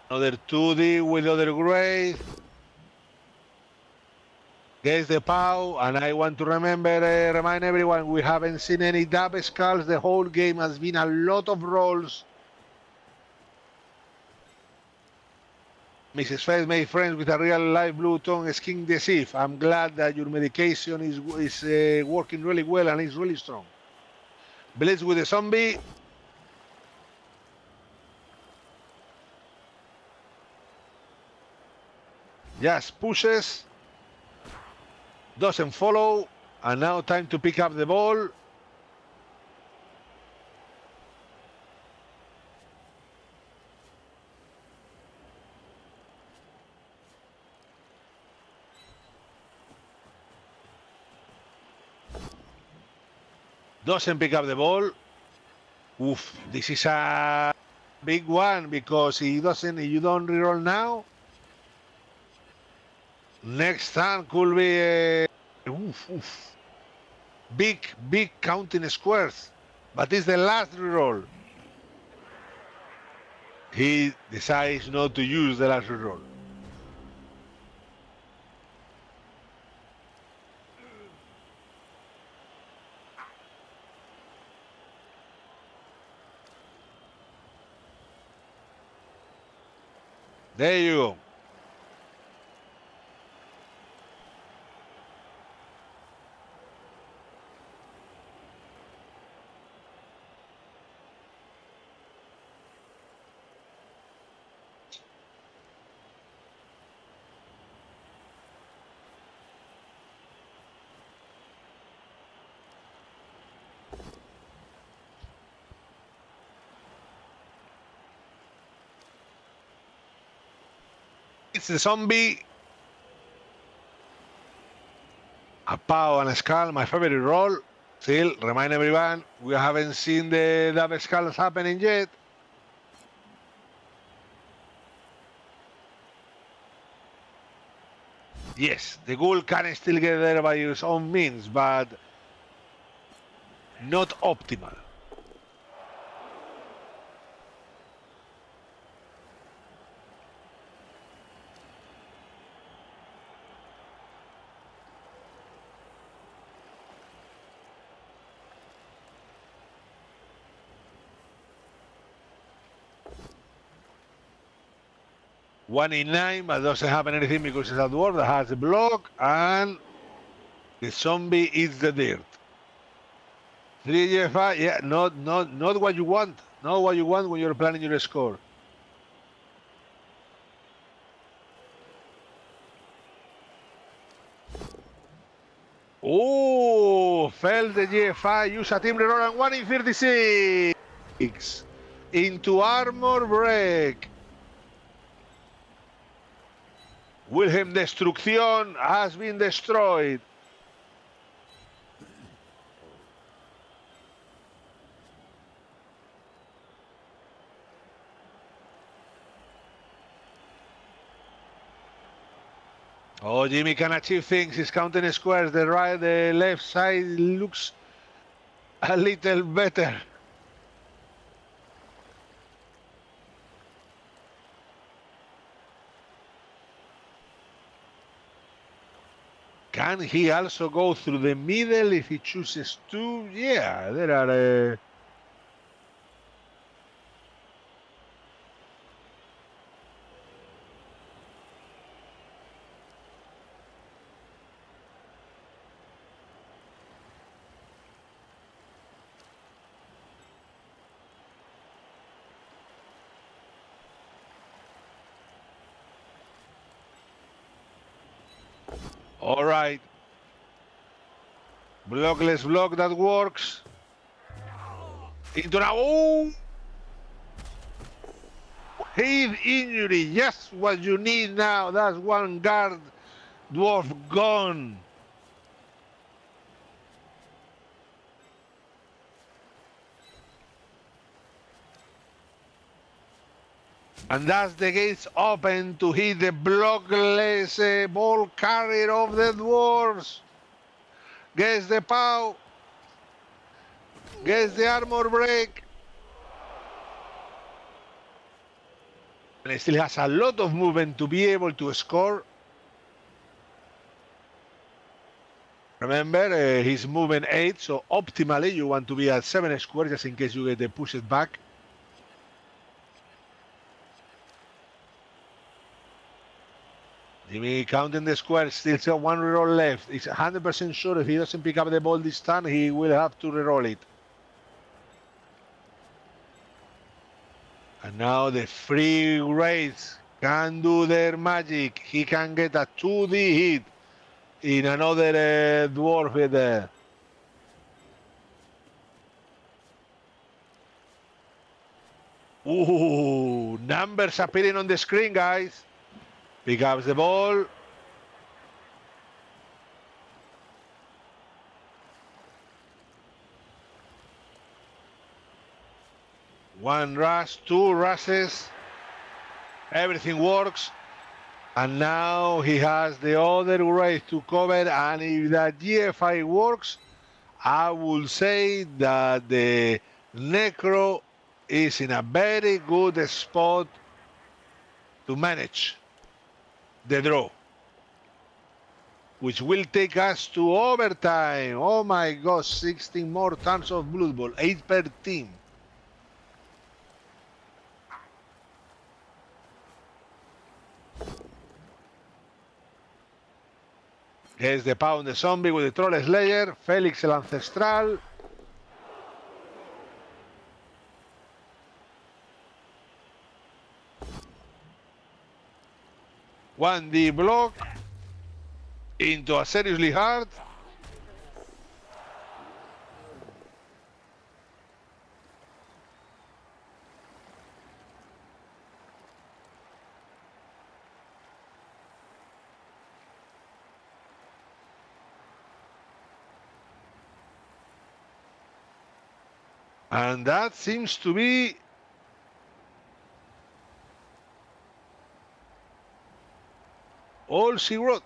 Another 2D with other grade. Gets the pow, and I want to remind everyone, we haven't seen any dab skulls. The whole game has been a lot of rolls. Mrs. Fez made friends with a real live blue tongue skin disease. I'm glad that your medication is working really well and is really strong. Blitz with the zombie. Just pushes. Doesn't follow. And now time to pick up the ball. Doesn't pick up the ball. Oof, this is a big one because you don't reroll now. Next time could be a big counting squares, but it's the last reroll. He decides not to use the last reroll. There you go. It's the zombie. A pow and a skull, my favorite roll. Still, remind everyone, we haven't seen the double skulls happening yet. Yes, the ghoul can still get there by his own means, but not optimal. One in 9, but doesn't happen anything because it's a dwarf that has a block, and the zombie eats the dirt. 3 GFI, yeah, not what you want. Not what you want when you're planning your score. Oh, fell the GFI, use a team reroll and 1 in 36. Into armor break. Wilhelm Destrucción has been destroyed. Oh, Jimmy can achieve things. He's counting squares. The left side looks a little better. Can he also go through the middle if he chooses to? Yeah, there are... All right. Blockless block that works. Into now. Oh! Head injury. Just what you need now. That's one guard dwarf gone. And that's the gates open to hit the blockless ball carrier of the dwarves. Gets the pow. Gets the armor break. And he still has a lot of movement to be able to score. Remember, he's moving 8, so optimally you want to be at 7 squares just in case you get pushed back. Jimmy counting the squares, still got 1 reroll left. He's 100% sure if he doesn't pick up the ball this time, he will have to reroll it. And now the free raids can do their magic. He can get a 2D hit in another dwarf there. Ooh, numbers appearing on the screen, guys. Pick up the ball. One rush, two rushes. Everything works. And now he has the other race to cover. And if the GFI works, I will say that the Necro is in a very good spot to manage the draw, which will take us to overtime. Oh my gosh, 16 more turns of Blood Bowl, 8 per team. Here's the pound, the zombie with the Troll Slayer, Felix el Ancestral. One D block into a seriously hard. And that seems to be all she wrote.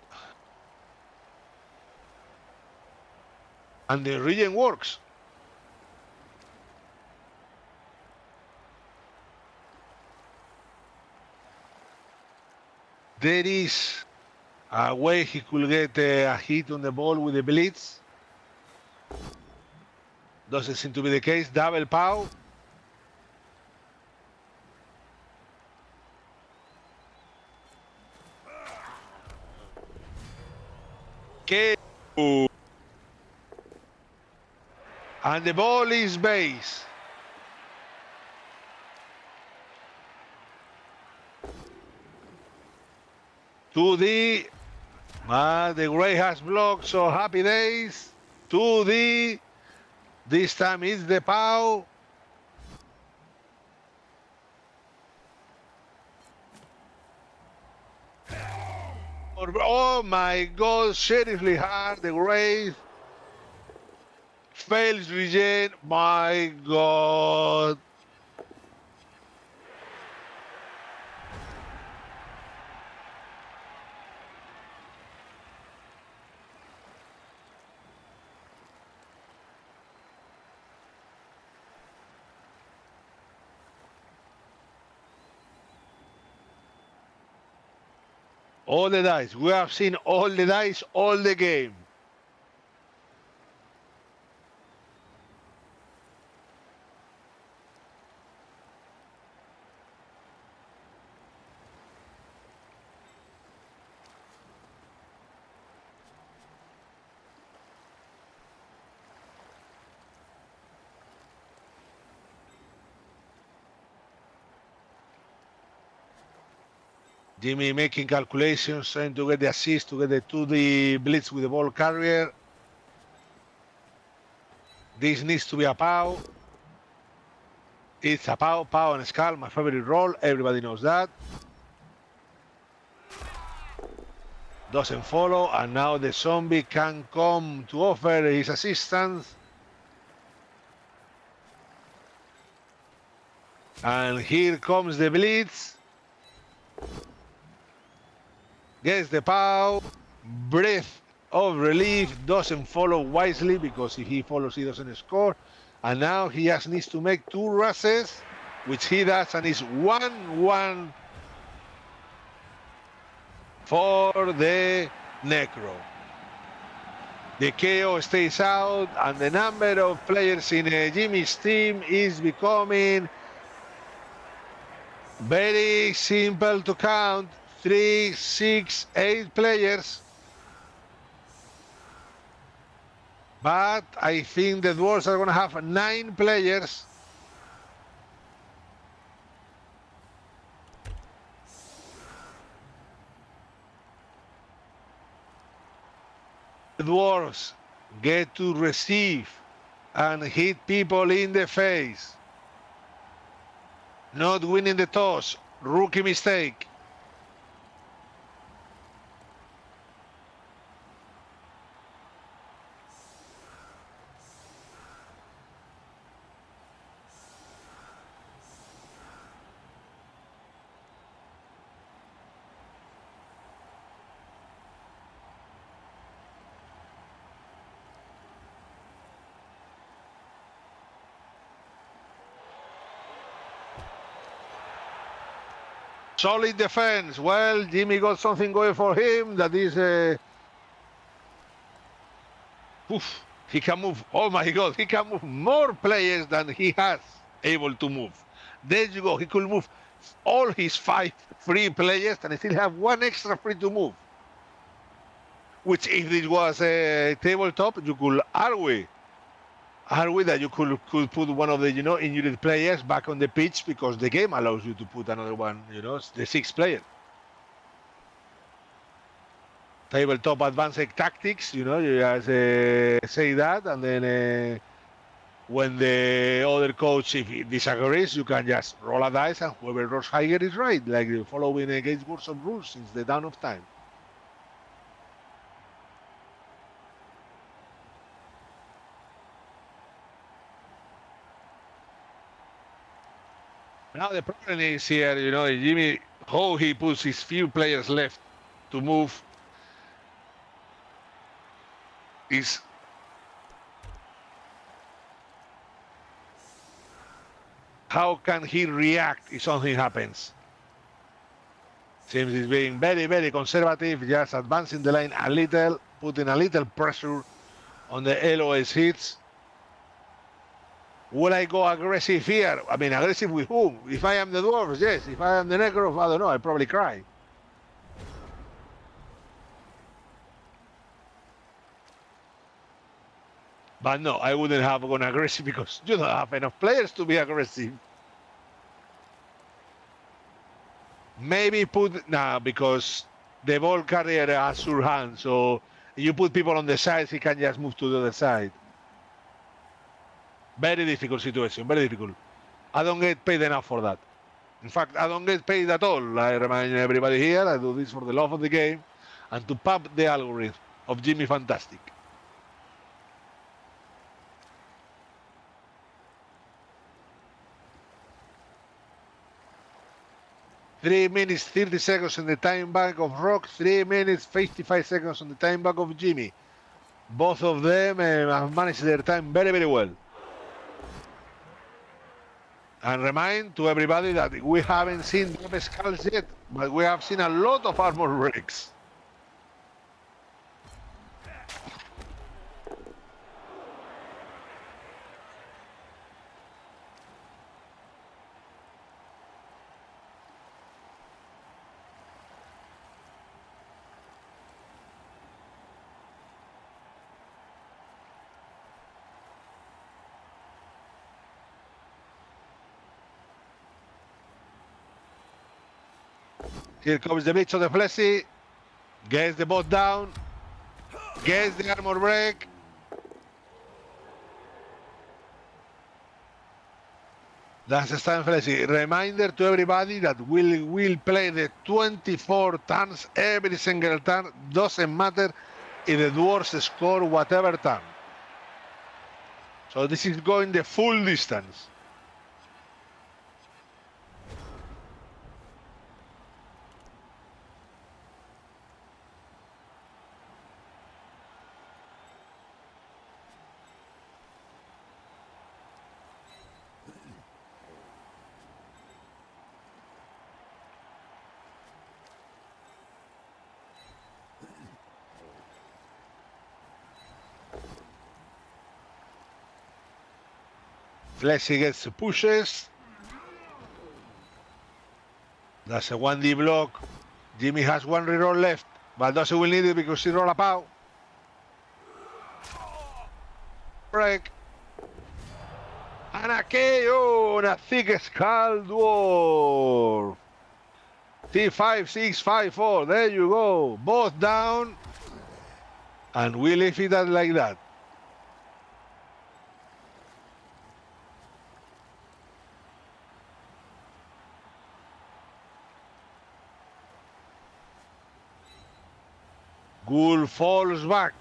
And the region works. There is a way he could get a hit on the ball with the blitz. Doesn't seem to be the case. Double pow. Okay. And the ball is base. To the Gray has blocked, so happy days. To the this time it's the pow. Oh my god, seriously hard. The Gray fails regen. My god. All the dice. We have seen all the dice, all the game. Jimmy making calculations, trying to get the assist, to get the 2D blitz with the ball carrier. This needs to be a pow. It's a pow, pow and skull, my favorite role. Everybody knows that. Doesn't follow, and now the zombie can come to offer his assistance. And here comes the blitz. Gets the pow. Breath of relief. Doesn't follow wisely, because if he follows, he doesn't score. And now he just needs to make 2 rushes, which he does, and it's 1-1 for the Necro. The KO stays out, and the number of players in Jimmy's team is becoming very simple to count. 3, 6, 8 players. But I think the Dwarves are going to have 9 players. The Dwarves get to receive and hit people in the face. Not winning the toss. Rookie mistake. Solid defense. Well, Jimmy got something going for him that is. Oof, he can move. Oh my God, he can move more players than he has able to move. There you go. He could move all his 5 free players and still have 1 extra free to move. Which, if it was a tabletop, you could argue that you could put one of the injured players back on the pitch because the game allows you to put another one, the 6th player. Tabletop advanced tactics, you just say that, and then when the other coach, if he disagrees, you can just roll a dice, and whoever rolls higher is right, like following against words of rules since the dawn of time. Now the problem is here, Jimmy, how he puts his few players left to move is how can he react if something happens? Seems he's being very, very conservative, just advancing the line a little, putting a little pressure on the LOS hits. Will I go aggressive here? I mean, aggressive with whom? If I am the Dwarf, yes. If I am the Necro, I don't know. I'd probably cry. But no, I wouldn't have gone aggressive because you don't have enough players to be aggressive. Maybe because the ball carrier has sure hand, so you put people on the sides, he can just move to the other side. Very difficult situation, very difficult. I don't get paid enough for that. In fact, I don't get paid at all. I remind everybody here, I do this for the love of the game and to pump the algorithm of Jimmy Fantastic. Three minutes, 30 seconds on the time bank of Rock, 3 minutes, 55 seconds on the time bank of Jimmy. Both of them have managed their time very, very well. And remind to everybody that we haven't seen Dwarf skulls yet, but we have seen a lot of armor breaks. Here comes the Blitz of the Fleshy. Gets the bot down. Gets the armor break. That's the Stan Fleshy. Reminder to everybody that we'll play the 24 turns every single turn. Doesn't matter if the Dwarves score whatever turn. So this is going the full distance. Fleshy gets pushes. That's a 1D block. Jimmy has 1 reroll left, but doesn't will need it because he roll a pow. Break. And a KO on a thick skull Dwarf. T5, 6, 5, 4. There you go. Both down. And we leave it like that. Ghoul falls back.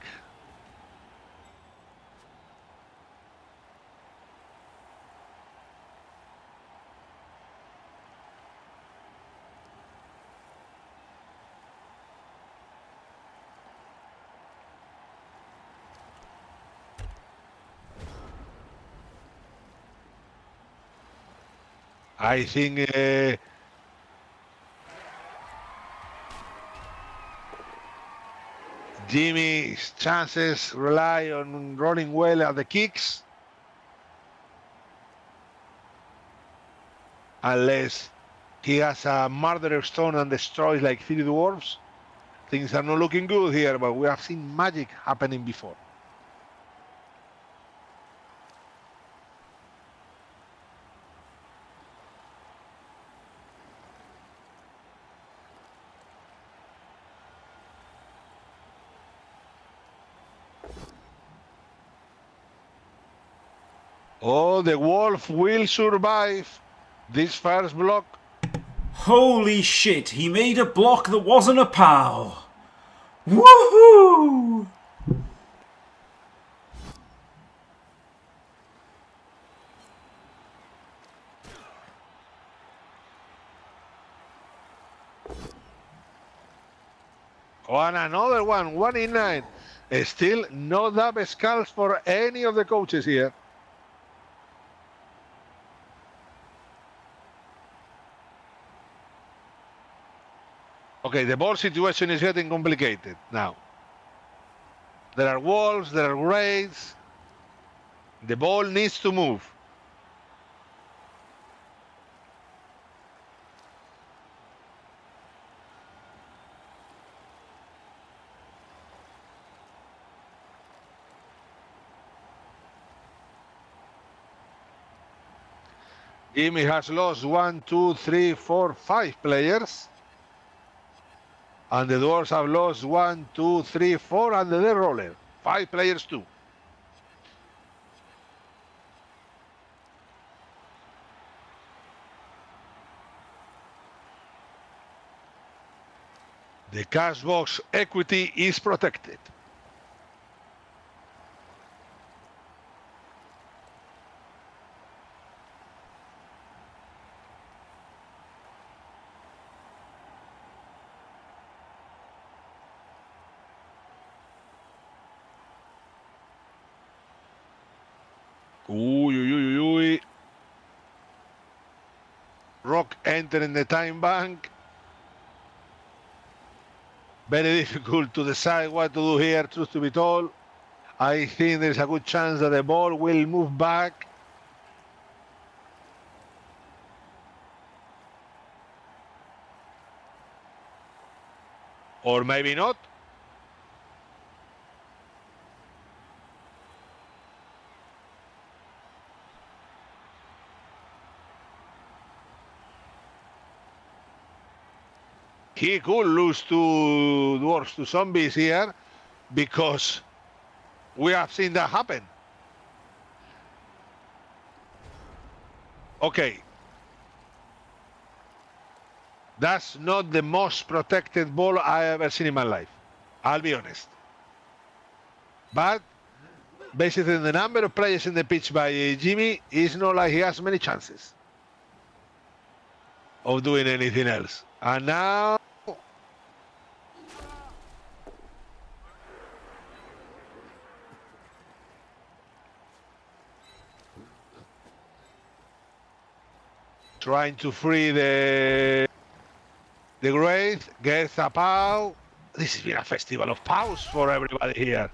I think Jimmy's chances rely on rolling well at the kicks. Unless he has a murderer stone and destroys like 3 dwarves. Things are not looking good here, but we have seen magic happening before. Oh, the wolf will survive this first block. Holy shit, he made a block that wasn't a POW. Woohoo! Oh, and another one, 1 in 9. Still no dub skulls for any of the coaches here. Okay, the ball situation is getting complicated now. There are wolves, there are raids. The ball needs to move. Jimmy has lost 1, 2, 3, 4, 5 players. And the Dwarves have lost 1, 2, 3, 4 and the roller. 5 players too. The cash box equity is protected. Ooh. Rock entering the time bank. Very difficult to decide what to do here, truth to be told. I think there's a good chance that the ball will move back. Or maybe not. He could lose to Dwarfs to Zombies here because we have seen that happen. Okay. That's not the most protected ball I ever seen in my life. I'll be honest. But basically the number of players in the pitch by Jimmy is not like he has many chances of doing anything else. And now trying to free the Wraith, gets a POW. This has been a festival of POWs for everybody here.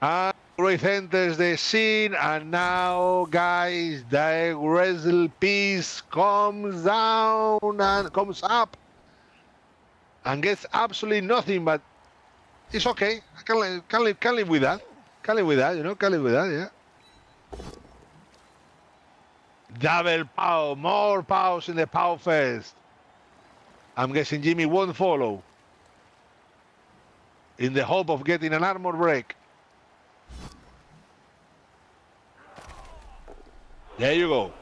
And Wraith enters the scene, and now, guys, the Wrestle piece comes down and comes up and gets absolutely nothing, but it's okay. I can live with that. Can live with that, you know, can live with that, yeah. Double POW, more POWs in the POW fest. I'm guessing Jimmy won't follow in the hope of getting an armor break. There you go.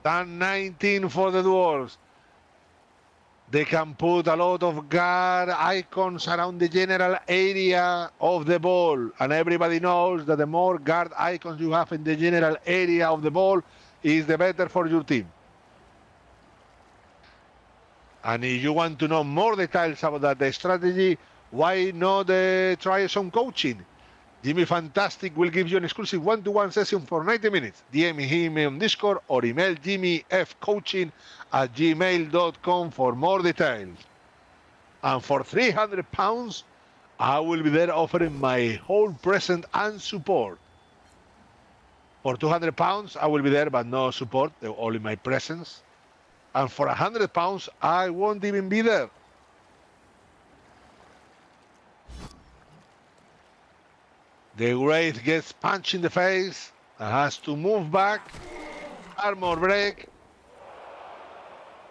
Turn 19 for the Dwarves. They can put a lot of guard icons around the general area of the ball. And everybody knows that the more guard icons you have in the general area of the ball is the better for your team. And if you want to know more details about that strategy, why not try some coaching? Jimmy Fantastic will give you an exclusive one-to-one session for 90 minutes. DM him on Discord or email jimmyfcoaching@gmail.com for more details. And for £300, I will be there offering my whole present and support. For £200, I will be there, but no support, only my presence. And for £100, I won't even be there. The Wraith gets punched in the face and has to move back. Armor break.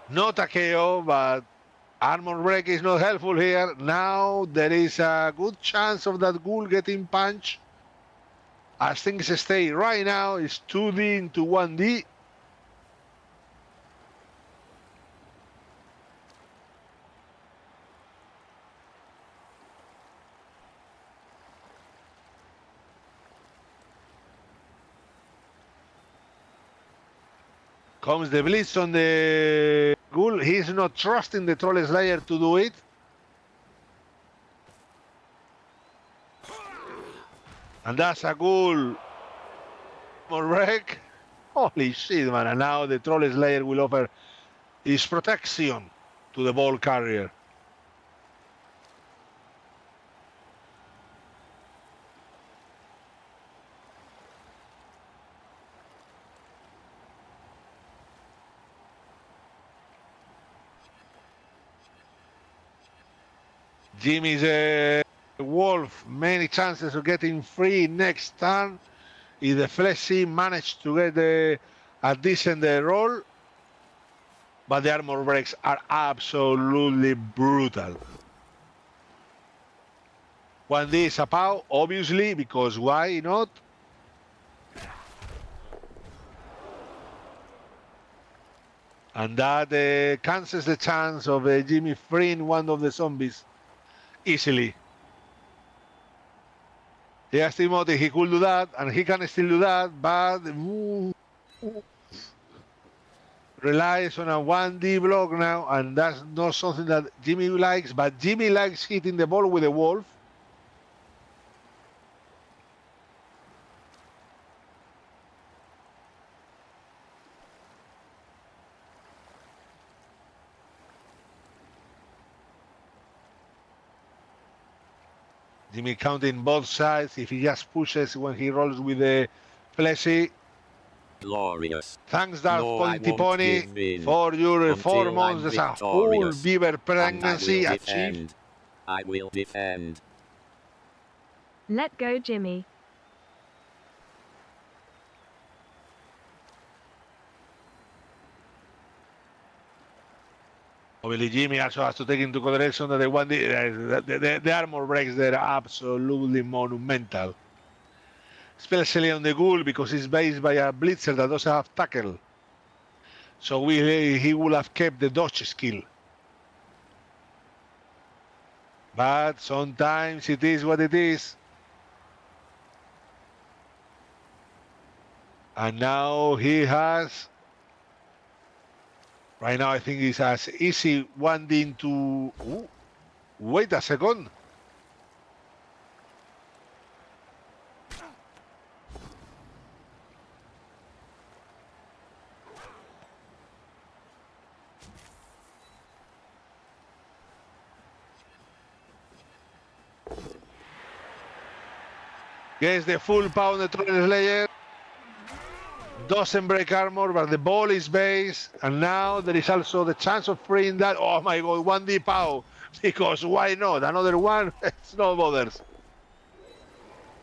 Not a KO, but armor break is not helpful here. Now there is a good chance of that ghoul getting punched. As things stay right now, it's 2D into 1D. Comes the blitz on the ghoul. He's not trusting the Troll Slayer to do it. And that's a ghoul. More break. Holy shit, man. And now the Troll Slayer will offer his protection to the ball carrier. Jimmy's a wolf, many chances of getting free next turn. If the fleshy managed to get a decent roll, but the armor breaks are absolutely brutal. 1D is a POW, obviously, because why not? And that cancels the chance of Jimmy freeing one of the zombies easily. Yes, Timothy, he could do that, and he can still do that, but relies on a 1D block now, and that's not something that Jimmy likes, but Jimmy likes hitting the ball with a wolf. Jimmy counting both sides. If he just pushes when he rolls with the fleshy. Glorious. Thanks, Dwarf No, Pointy Pony, for your 4 months. That's a full beaver pregnancy achieved. I will defend. Let go, Jimmy. Obviously, Jimmy also has to take into consideration that the armor breaks there are absolutely monumental. Especially on the ghoul, because it's based by a blitzer that doesn't have tackle. So he would have kept the dodge skill. But sometimes it is what it is. And now he has... Right now I think it's as easy 1D into... Ooh, wait a second. Gets the full pound the Troll Slayer. Doesn't break armor, but the ball is base. And now there is also the chance of freeing that. Oh my god, 1D POW. Because why not? Another one, it's no bothers.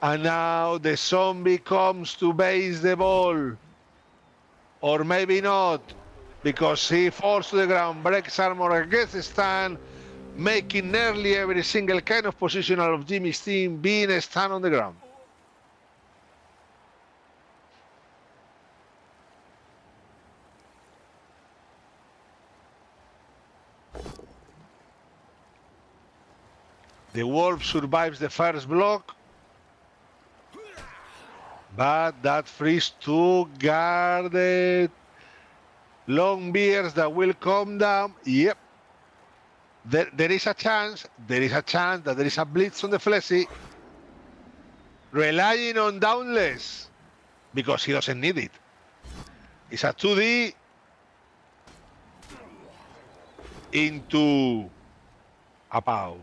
And now the zombie comes to base the ball. Or maybe not. Because he falls to the ground, breaks armor, gets a stand, making nearly every single kind of positional of Jimmy's team being a stand on the ground. The wolf survives the first block, but that frees two guarded long bears that will come down. Yep. There is a chance that there is a blitz on the fleshy. relying on Dauntless because he doesn't need it. It's a 2D into a POW.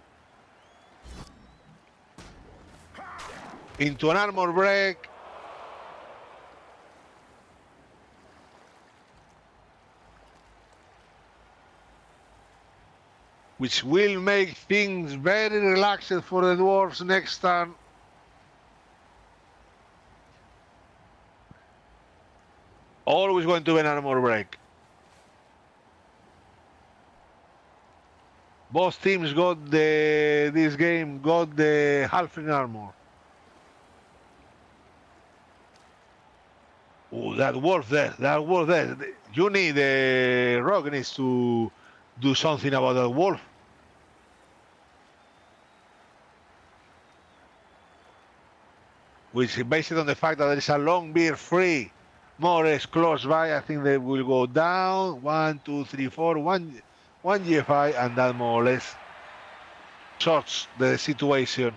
Into an armor break. Which will make things very relaxed for the Dwarves next turn. Always going to be an armor break. Both teams got this game got the halfling armor. Oh, that Dwarf there, that Dwarf there. You need Rogue needs to do something about that Wolf. Which based on the fact that there is a long beer free, more or less close by, I think they will go down. 1, 2, 3, 4, one GFI, and that more or less sorts the situation.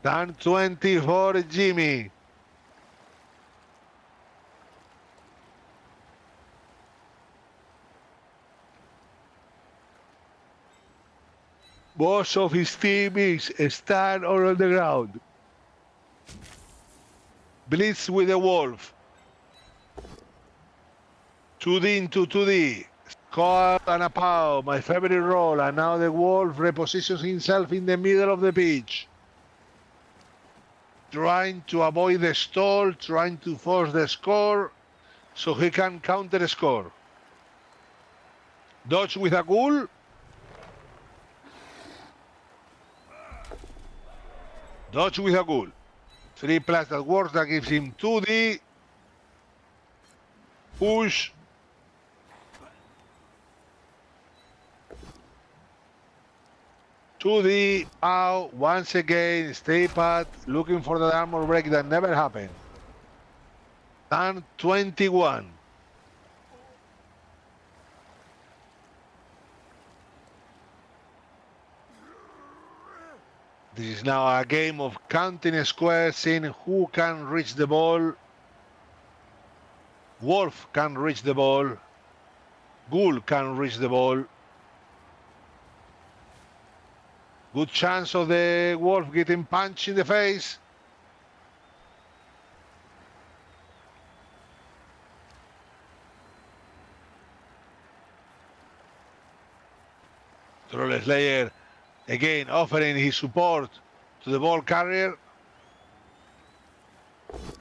Turn 20 for Jimmy. Most of his team is stand or on the ground. Blitz with the Wolf. 2D into 2D. Squad and a POW, my favorite role. And now the Wolf repositions himself in the middle of the pitch. Trying to avoid the stall, trying to force the score so he can counter score. Dodge with a ghoul. Dodge with a ghoul. 3+ that works, that gives him 2D. Push. To the out once again, stay pat, looking for the armor break that never happened. Turn 21. This is now a game of counting squares, seeing who can reach the ball. Wolf can reach the ball. Ghoul can reach the ball. Good chance of the Wolf getting punched in the face. Troll Slayer again offering his support to the ball carrier.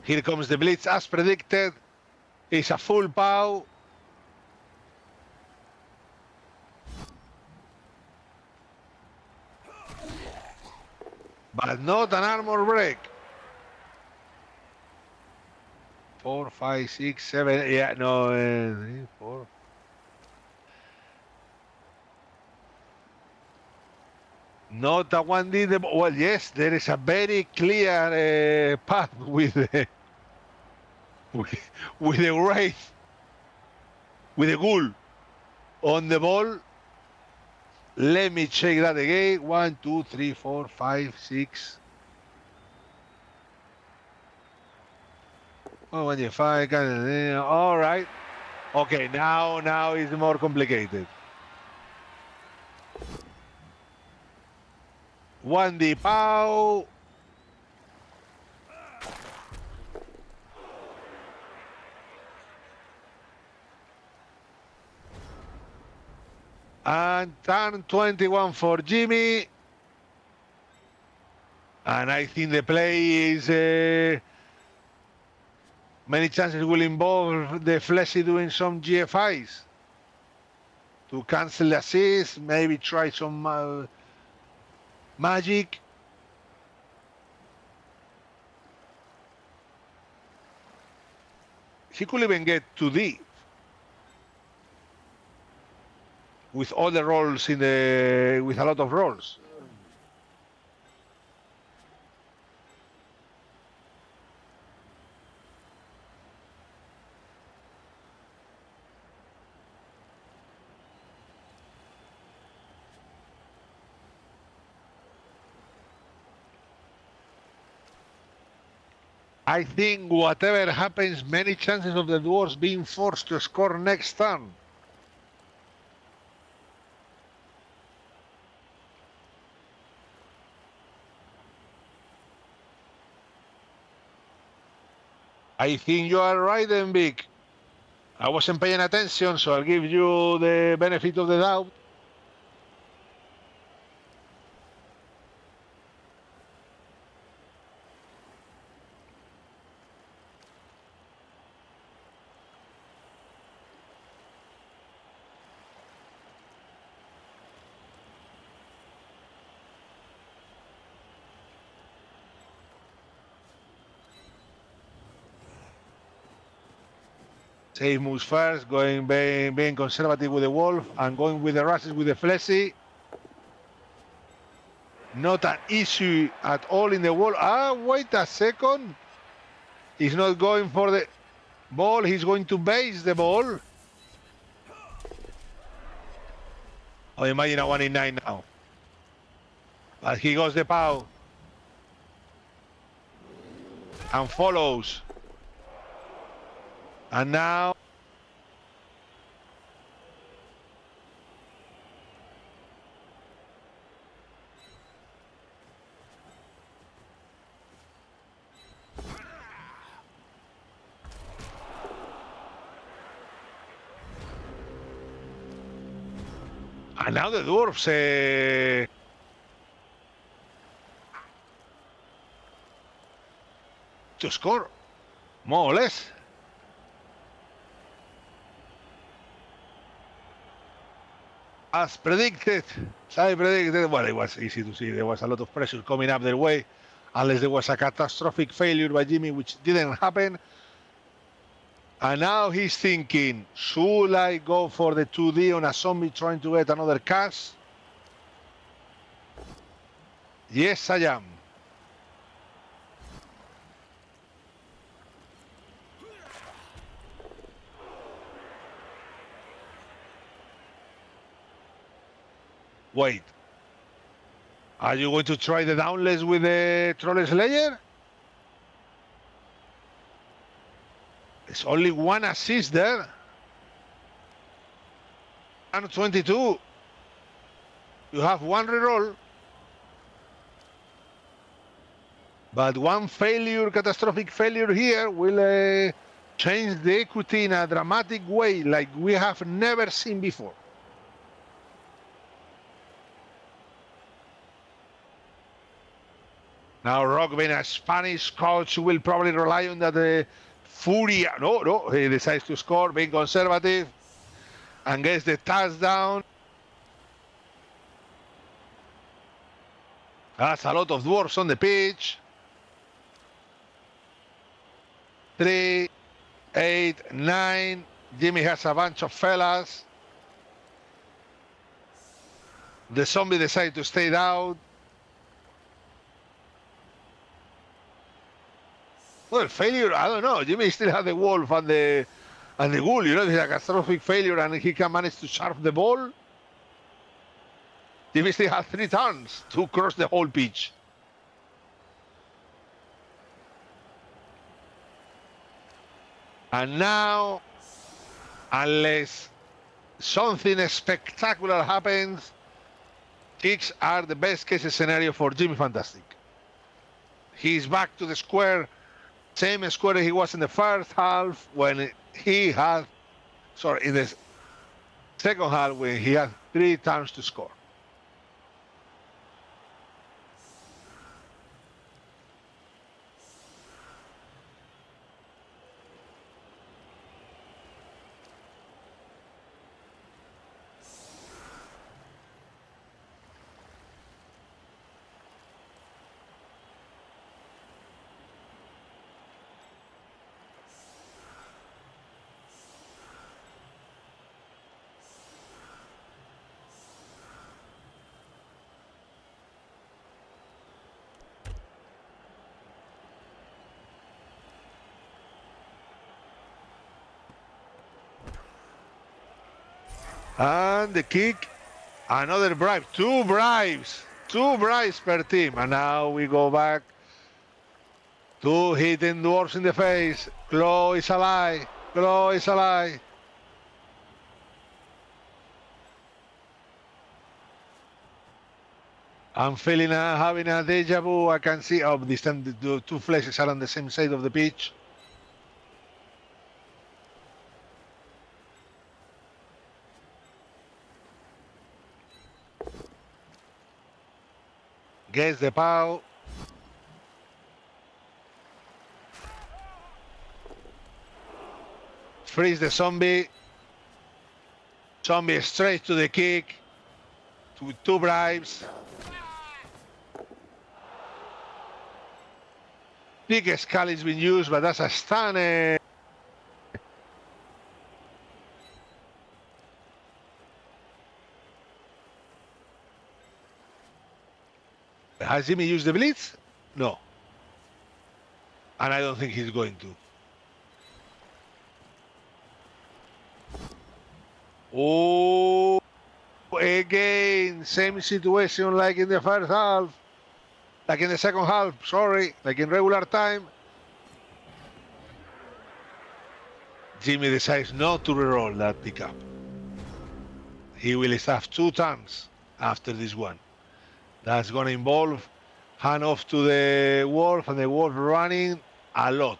Here comes the blitz as predicted. It's a full POW. But not an armor break. 4, 5, 6, 7, yeah, no, 3, 4. Not a 1D. Well, yes, there is a very clear path with the with the Wraith, with the Ghoul on the ball. Let me check that again. 1, 2, 3, 4, 5, 6. Oh, 1G5. All right. Okay, now it's more complicated. 1D POW. And turn 21 for Jimmy. And I think the play is many chances will involve the Fleshy doing some GFIs to cancel the assist, maybe try some magic. He could even get 2D with all the rolls with a lot of rolls. I think whatever happens, many chances of the dwarves being forced to score next turn. I think you are right, then, Vic. I wasn't paying attention, so I'll give you the benefit of the doubt. Save moves first, being conservative with the wolf and going with the rushes with the fleshy. Not an issue at all in the wall. Ah, wait a second. He's not going for the ball. He's going to base the ball. Oh, imagine a 1 in 9 now. But he goes the pow. And follows. And now the dwarfs to score, more or less. As predicted, I predicted, well, it was easy to see. There was a lot of pressure coming up their way, unless there was a catastrophic failure by Jimmy, which didn't happen. And now he's thinking, should I go for the 2D on a zombie trying to get another cast? Yes, I am. Wait. Are you going to try the downless with the Troll Slayer? It's only one assist there. And 22. You have one reroll. But one failure, catastrophic failure here will change the equity in a dramatic way like we have never seen before. Now Rock, being a Spanish coach, will probably rely on that Furia. No, he decides to score, being conservative, and gets the touchdown. That's a lot of dwarfs on the pitch. 3, 8, 9. Jimmy has a bunch of fellas. The zombie decided to stay out. Well, failure, I don't know. Jimmy still has the wolf and the ghoul. You know, it's a catastrophic failure and he can manage to sharp the ball. Jimmy still has 3 turns to cross the whole pitch. And now, unless something spectacular happens, kicks are the best case scenario for Jimmy Fantastic. He's back to the square. Same square he was in the first half when he had, in the second half when he had 3 times to score. And the kick, another bribe, 2 bribes per team. And now we go back Two hitting dwarfs in the face. Claw is a lie. Claw is a lie. I'm feeling having a deja vu. I can see this time the two flashes are on the same side of the pitch. Gets the pow. Freeze the zombie. Zombie straight to the kick. With two bribes. Big skull is being used, but that's a stun. Has Jimmy used the blitz? No. And I don't think he's going to. Oh, again, same situation like in the first half. Like in the second half, sorry, like in regular time. Jimmy decides not to reroll that pickup. He will have two turns after this one. That's going to involve hand off to the Wolf, and the Wolf running a lot.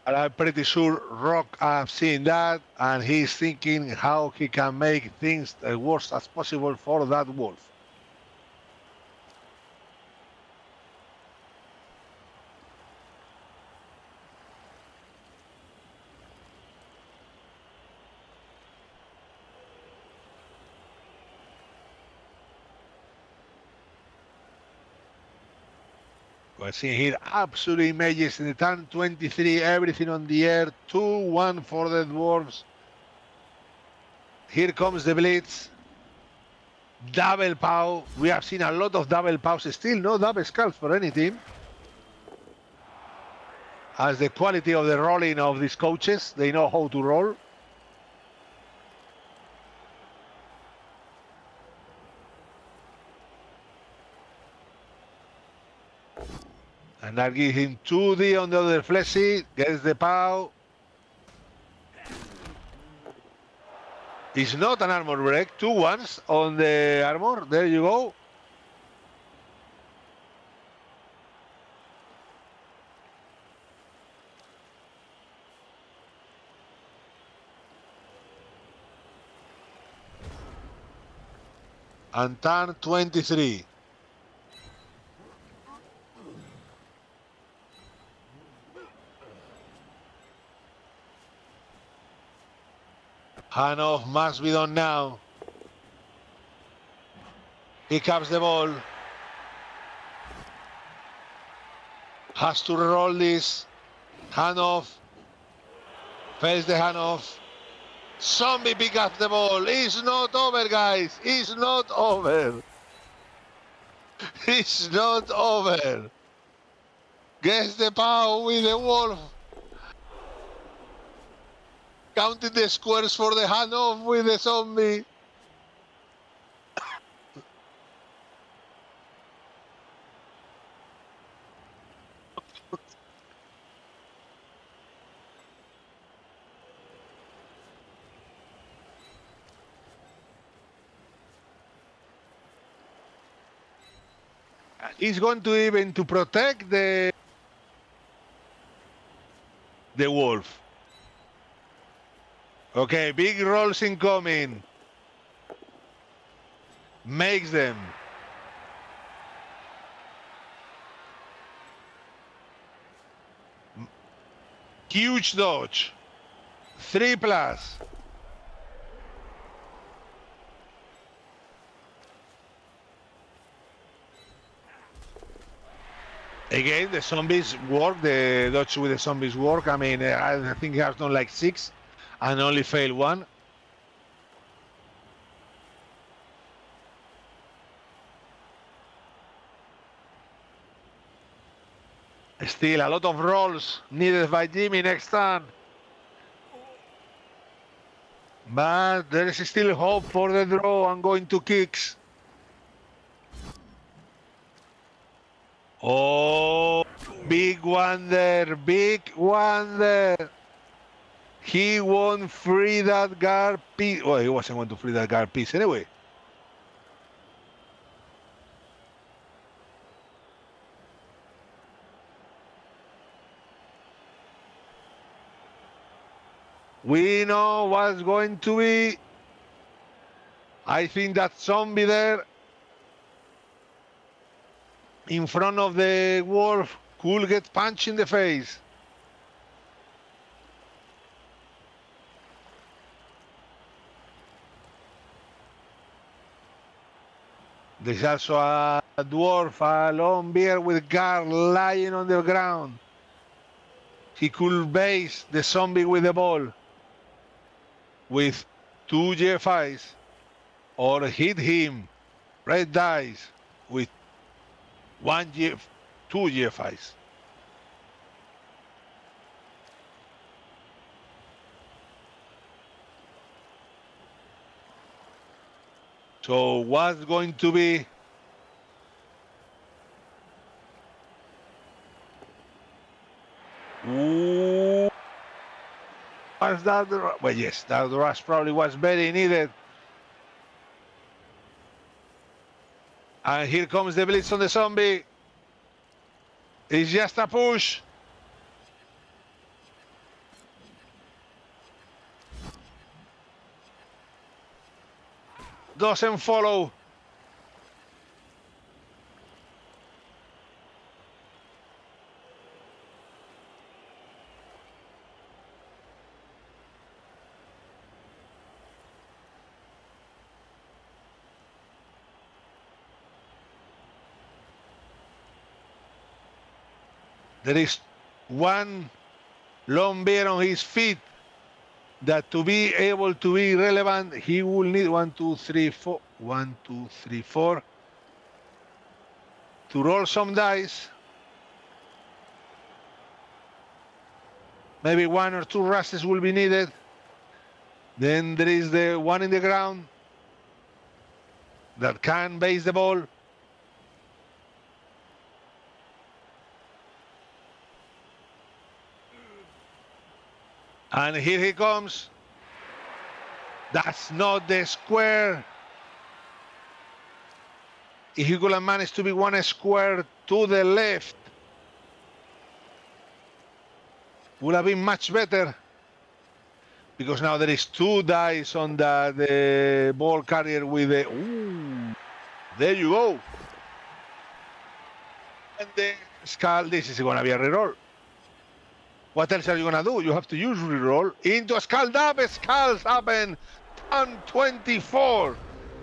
And I'm pretty sure Rock have seen that, and he's thinking how he can make things as worse as possible for that Wolf. We're seeing here absolute images in the turn 23, everything on the air, 2-1 for the Dwarves. Here comes the blitz. Double pow. We have seen a lot of double pows, still no double skulls for any team. As the quality of the rolling of these coaches, they know how to roll. And that gives him 2D on the other fleshy, gets the pow. It's not an armor break, 2 ones on the armor, there you go. And turn 23. Hanov must be done now. He caps the ball. Has to roll this. Hanov. Fails the handoff. Zombie pick up the ball. It's not over, guys. It's not over. It's not over. Gets the power with the Wolf. Counting the squares for the handoff with the zombie. He's going to even to protect the Wolf. Okay, big rolls incoming. Makes them. Huge dodge. 3+. Again, the zombies work. The dodge with the zombies work. I mean, I think he has done like 6 and only failed 1. Still a lot of rolls needed by Jimmy next turn. But there is still hope for the draw and going to kicks. Oh, big wonder, big wonder. He won't free that guard piece. Well, he wasn't going to free that guard piece anyway. We know what's going to be. I think that zombie there in front of the dwarf could get punched in the face. There's also a dwarf, a long beard with guard lying on the ground. He could base the zombie with the ball with 2 GFIs or hit him red dice with 2 GFIs. So what's going to be was that? Well, yes, that rush probably was very needed. And here comes the blitz on the zombie. It's just a push. Doesn't follow. There is one long bear on his feet that to be able to be relevant, he will need 1, 2, 3, 4, 1, 2, 3, 4 to roll some dice. Maybe 1 or 2 rushes will be needed. Then there is the one in the ground that can base the ball. And here he comes. That's not the square. If he could have managed to be 1 square to the left, would have been much better. Because now there is 2 dice on the ball carrier with the... Ooh, there you go. And the skull, this is going to be a reroll. What else are you going to do? You have to use reroll into a skull up. Skulls happen. Turn 24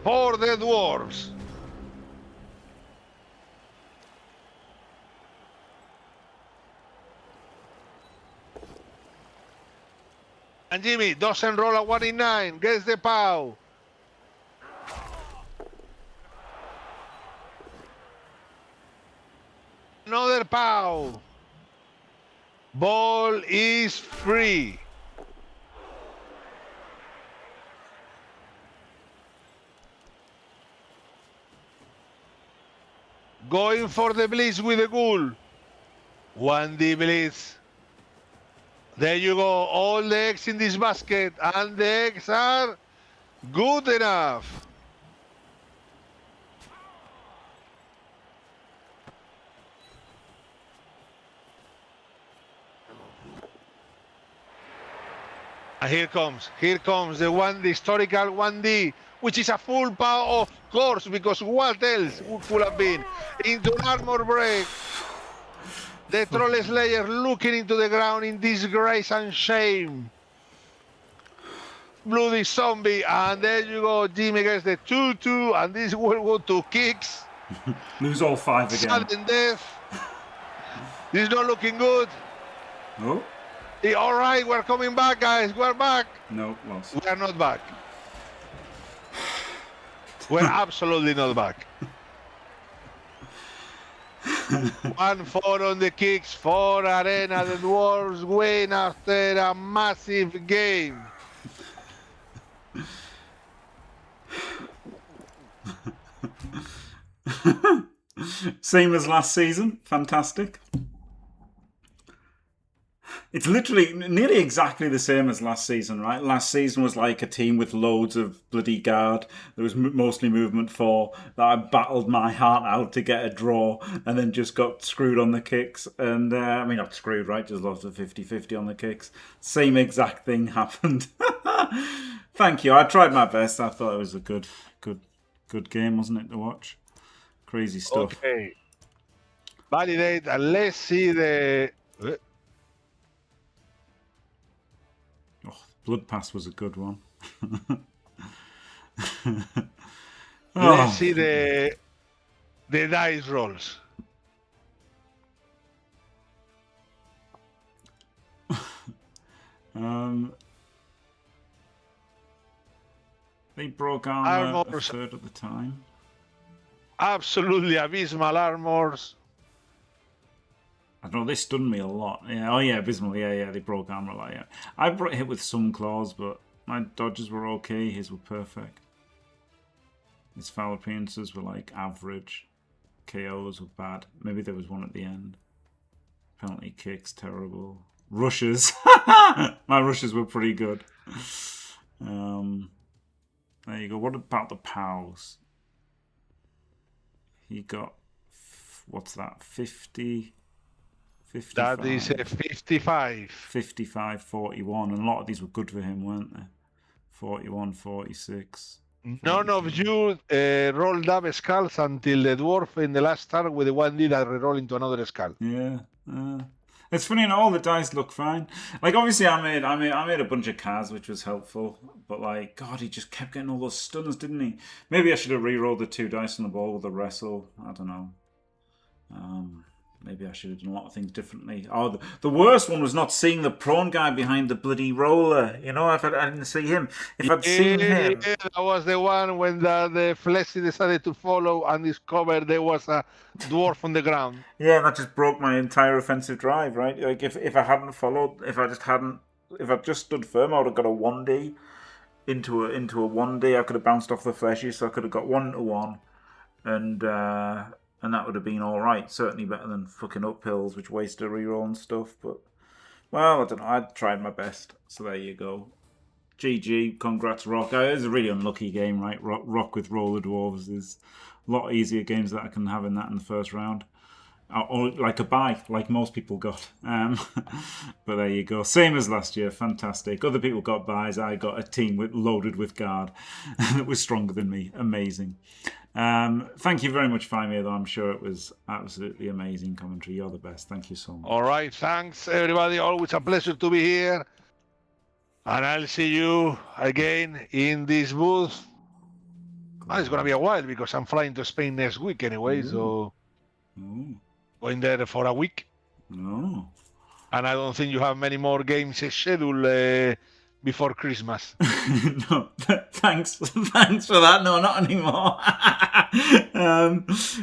for the dwarves. And Jimmy doesn't roll a 1 in 9. Gets the POW. Another POW. Ball is free. Going for the blitz with the ghoul. 1D blitz. There you go. All the eggs in this basket, and the eggs are good enough. And here comes the historical 1D, which is a full power, of course, because what else could have been? Into an armor break. The Troll Slayer looking into the ground in disgrace and shame. Bloody zombie, and there you go. Jimmy gets the 2-2, and this will go to kicks. Lose all 5 again. Sudden death. This is not looking good. Oh. All right, we're coming back, guys. We're back. No, lost. We are not back. We're absolutely not back. 1-4 on the kicks for Arena. The Dwarves win after a massive game. Same as last season. Fantastic. It's literally nearly exactly the same as last season, right? Last season was like a team with loads of bloody guard. There was mostly movement 4 that I battled my heart out to get a draw and then just got screwed on the kicks. And, I mean, not screwed, right? Just lost a 50-50 on the kicks. Same exact thing happened. Thank you. I tried my best. I thought it was a good game, wasn't it, to watch? Crazy stuff. Okay. Validate and let's see the... Oh, Blood Pass was a good one. Let's see the dice rolls. They broke armor a Armors. third of the time. Absolutely abysmal armors. I don't know, they stunned me a lot. Yeah, oh yeah, abysmal. Yeah, they broke armor a lot. Yeah, I brought hit with some claws, but my dodges were okay. His were perfect. His foul appearances were like average. KOs were bad. Maybe there was one at the end. Penalty kicks, terrible. Rushes. My rushes were pretty good. There you go. What about the POWs? He got, what's that, 50? 55. That is a 55. 55, 41. And a lot of these were good for him, weren't they? 41, 46. None of you rolled up skulls until the dwarf in the last turn with the 1D that reroll into another skull. Yeah. It's funny, all the dice look fine. Like, obviously, I made a bunch of cars, which was helpful. But, like, God, he just kept getting all those stuns, didn't he? Maybe I should have re-rolled the 2 dice on the ball with the wrestle. I don't know. Maybe I should have done a lot of things differently. Oh, the worst one was not seeing the prone guy behind the bloody roller. You know, I didn't see him. If I'd seen him... Yeah, that was the one when the Fleshy decided to follow and discovered there was a dwarf on the ground. Yeah, that just broke my entire offensive drive, right? Like, if I hadn't followed, if I just stood firm, I would have got a 1D into a 1D. I could have bounced off the Fleshy, so I could have got 1-1. And that would have been alright. Certainly better than fucking uphills, which wasted a reroll and stuff. But, well, I don't know. I tried my best. So there you go. GG. Congrats, Rock. It was a really unlucky game, right? Rock with Roller Dwarves is a lot easier games that I can have in the first round. Or like a bye, like most people got. But there you go. Same as last year. Fantastic. Other people got buys. I got a team loaded with guard that was stronger than me. Amazing. Thank you very much, Faemir, though. I'm sure it was absolutely amazing commentary. You're the best. Thank you so much. All right. Thanks, everybody. Always a pleasure to be here. And I'll see you again in this booth. Oh, it's going to be a while because I'm flying to Spain next week anyway. So going there for a week. No. And I don't think you have many more games scheduled before Christmas. No, thanks for that. No, not anymore.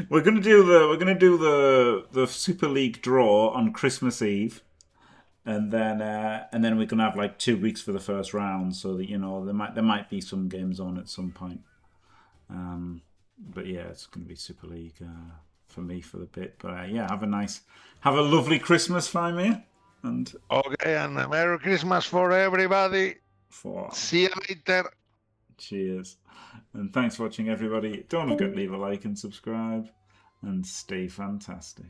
We're gonna do the Super League draw on Christmas Eve, and then we're gonna have like 2 weeks for the first round, so that there might be some games on at some point. But yeah, it's gonna be Super League for me for the bit. But yeah, have a lovely Christmas, Faemir. And okay, and Merry Christmas for everybody. See you later. Cheers. And thanks for watching, everybody. Don't forget to leave a like and subscribe. And stay fantastic.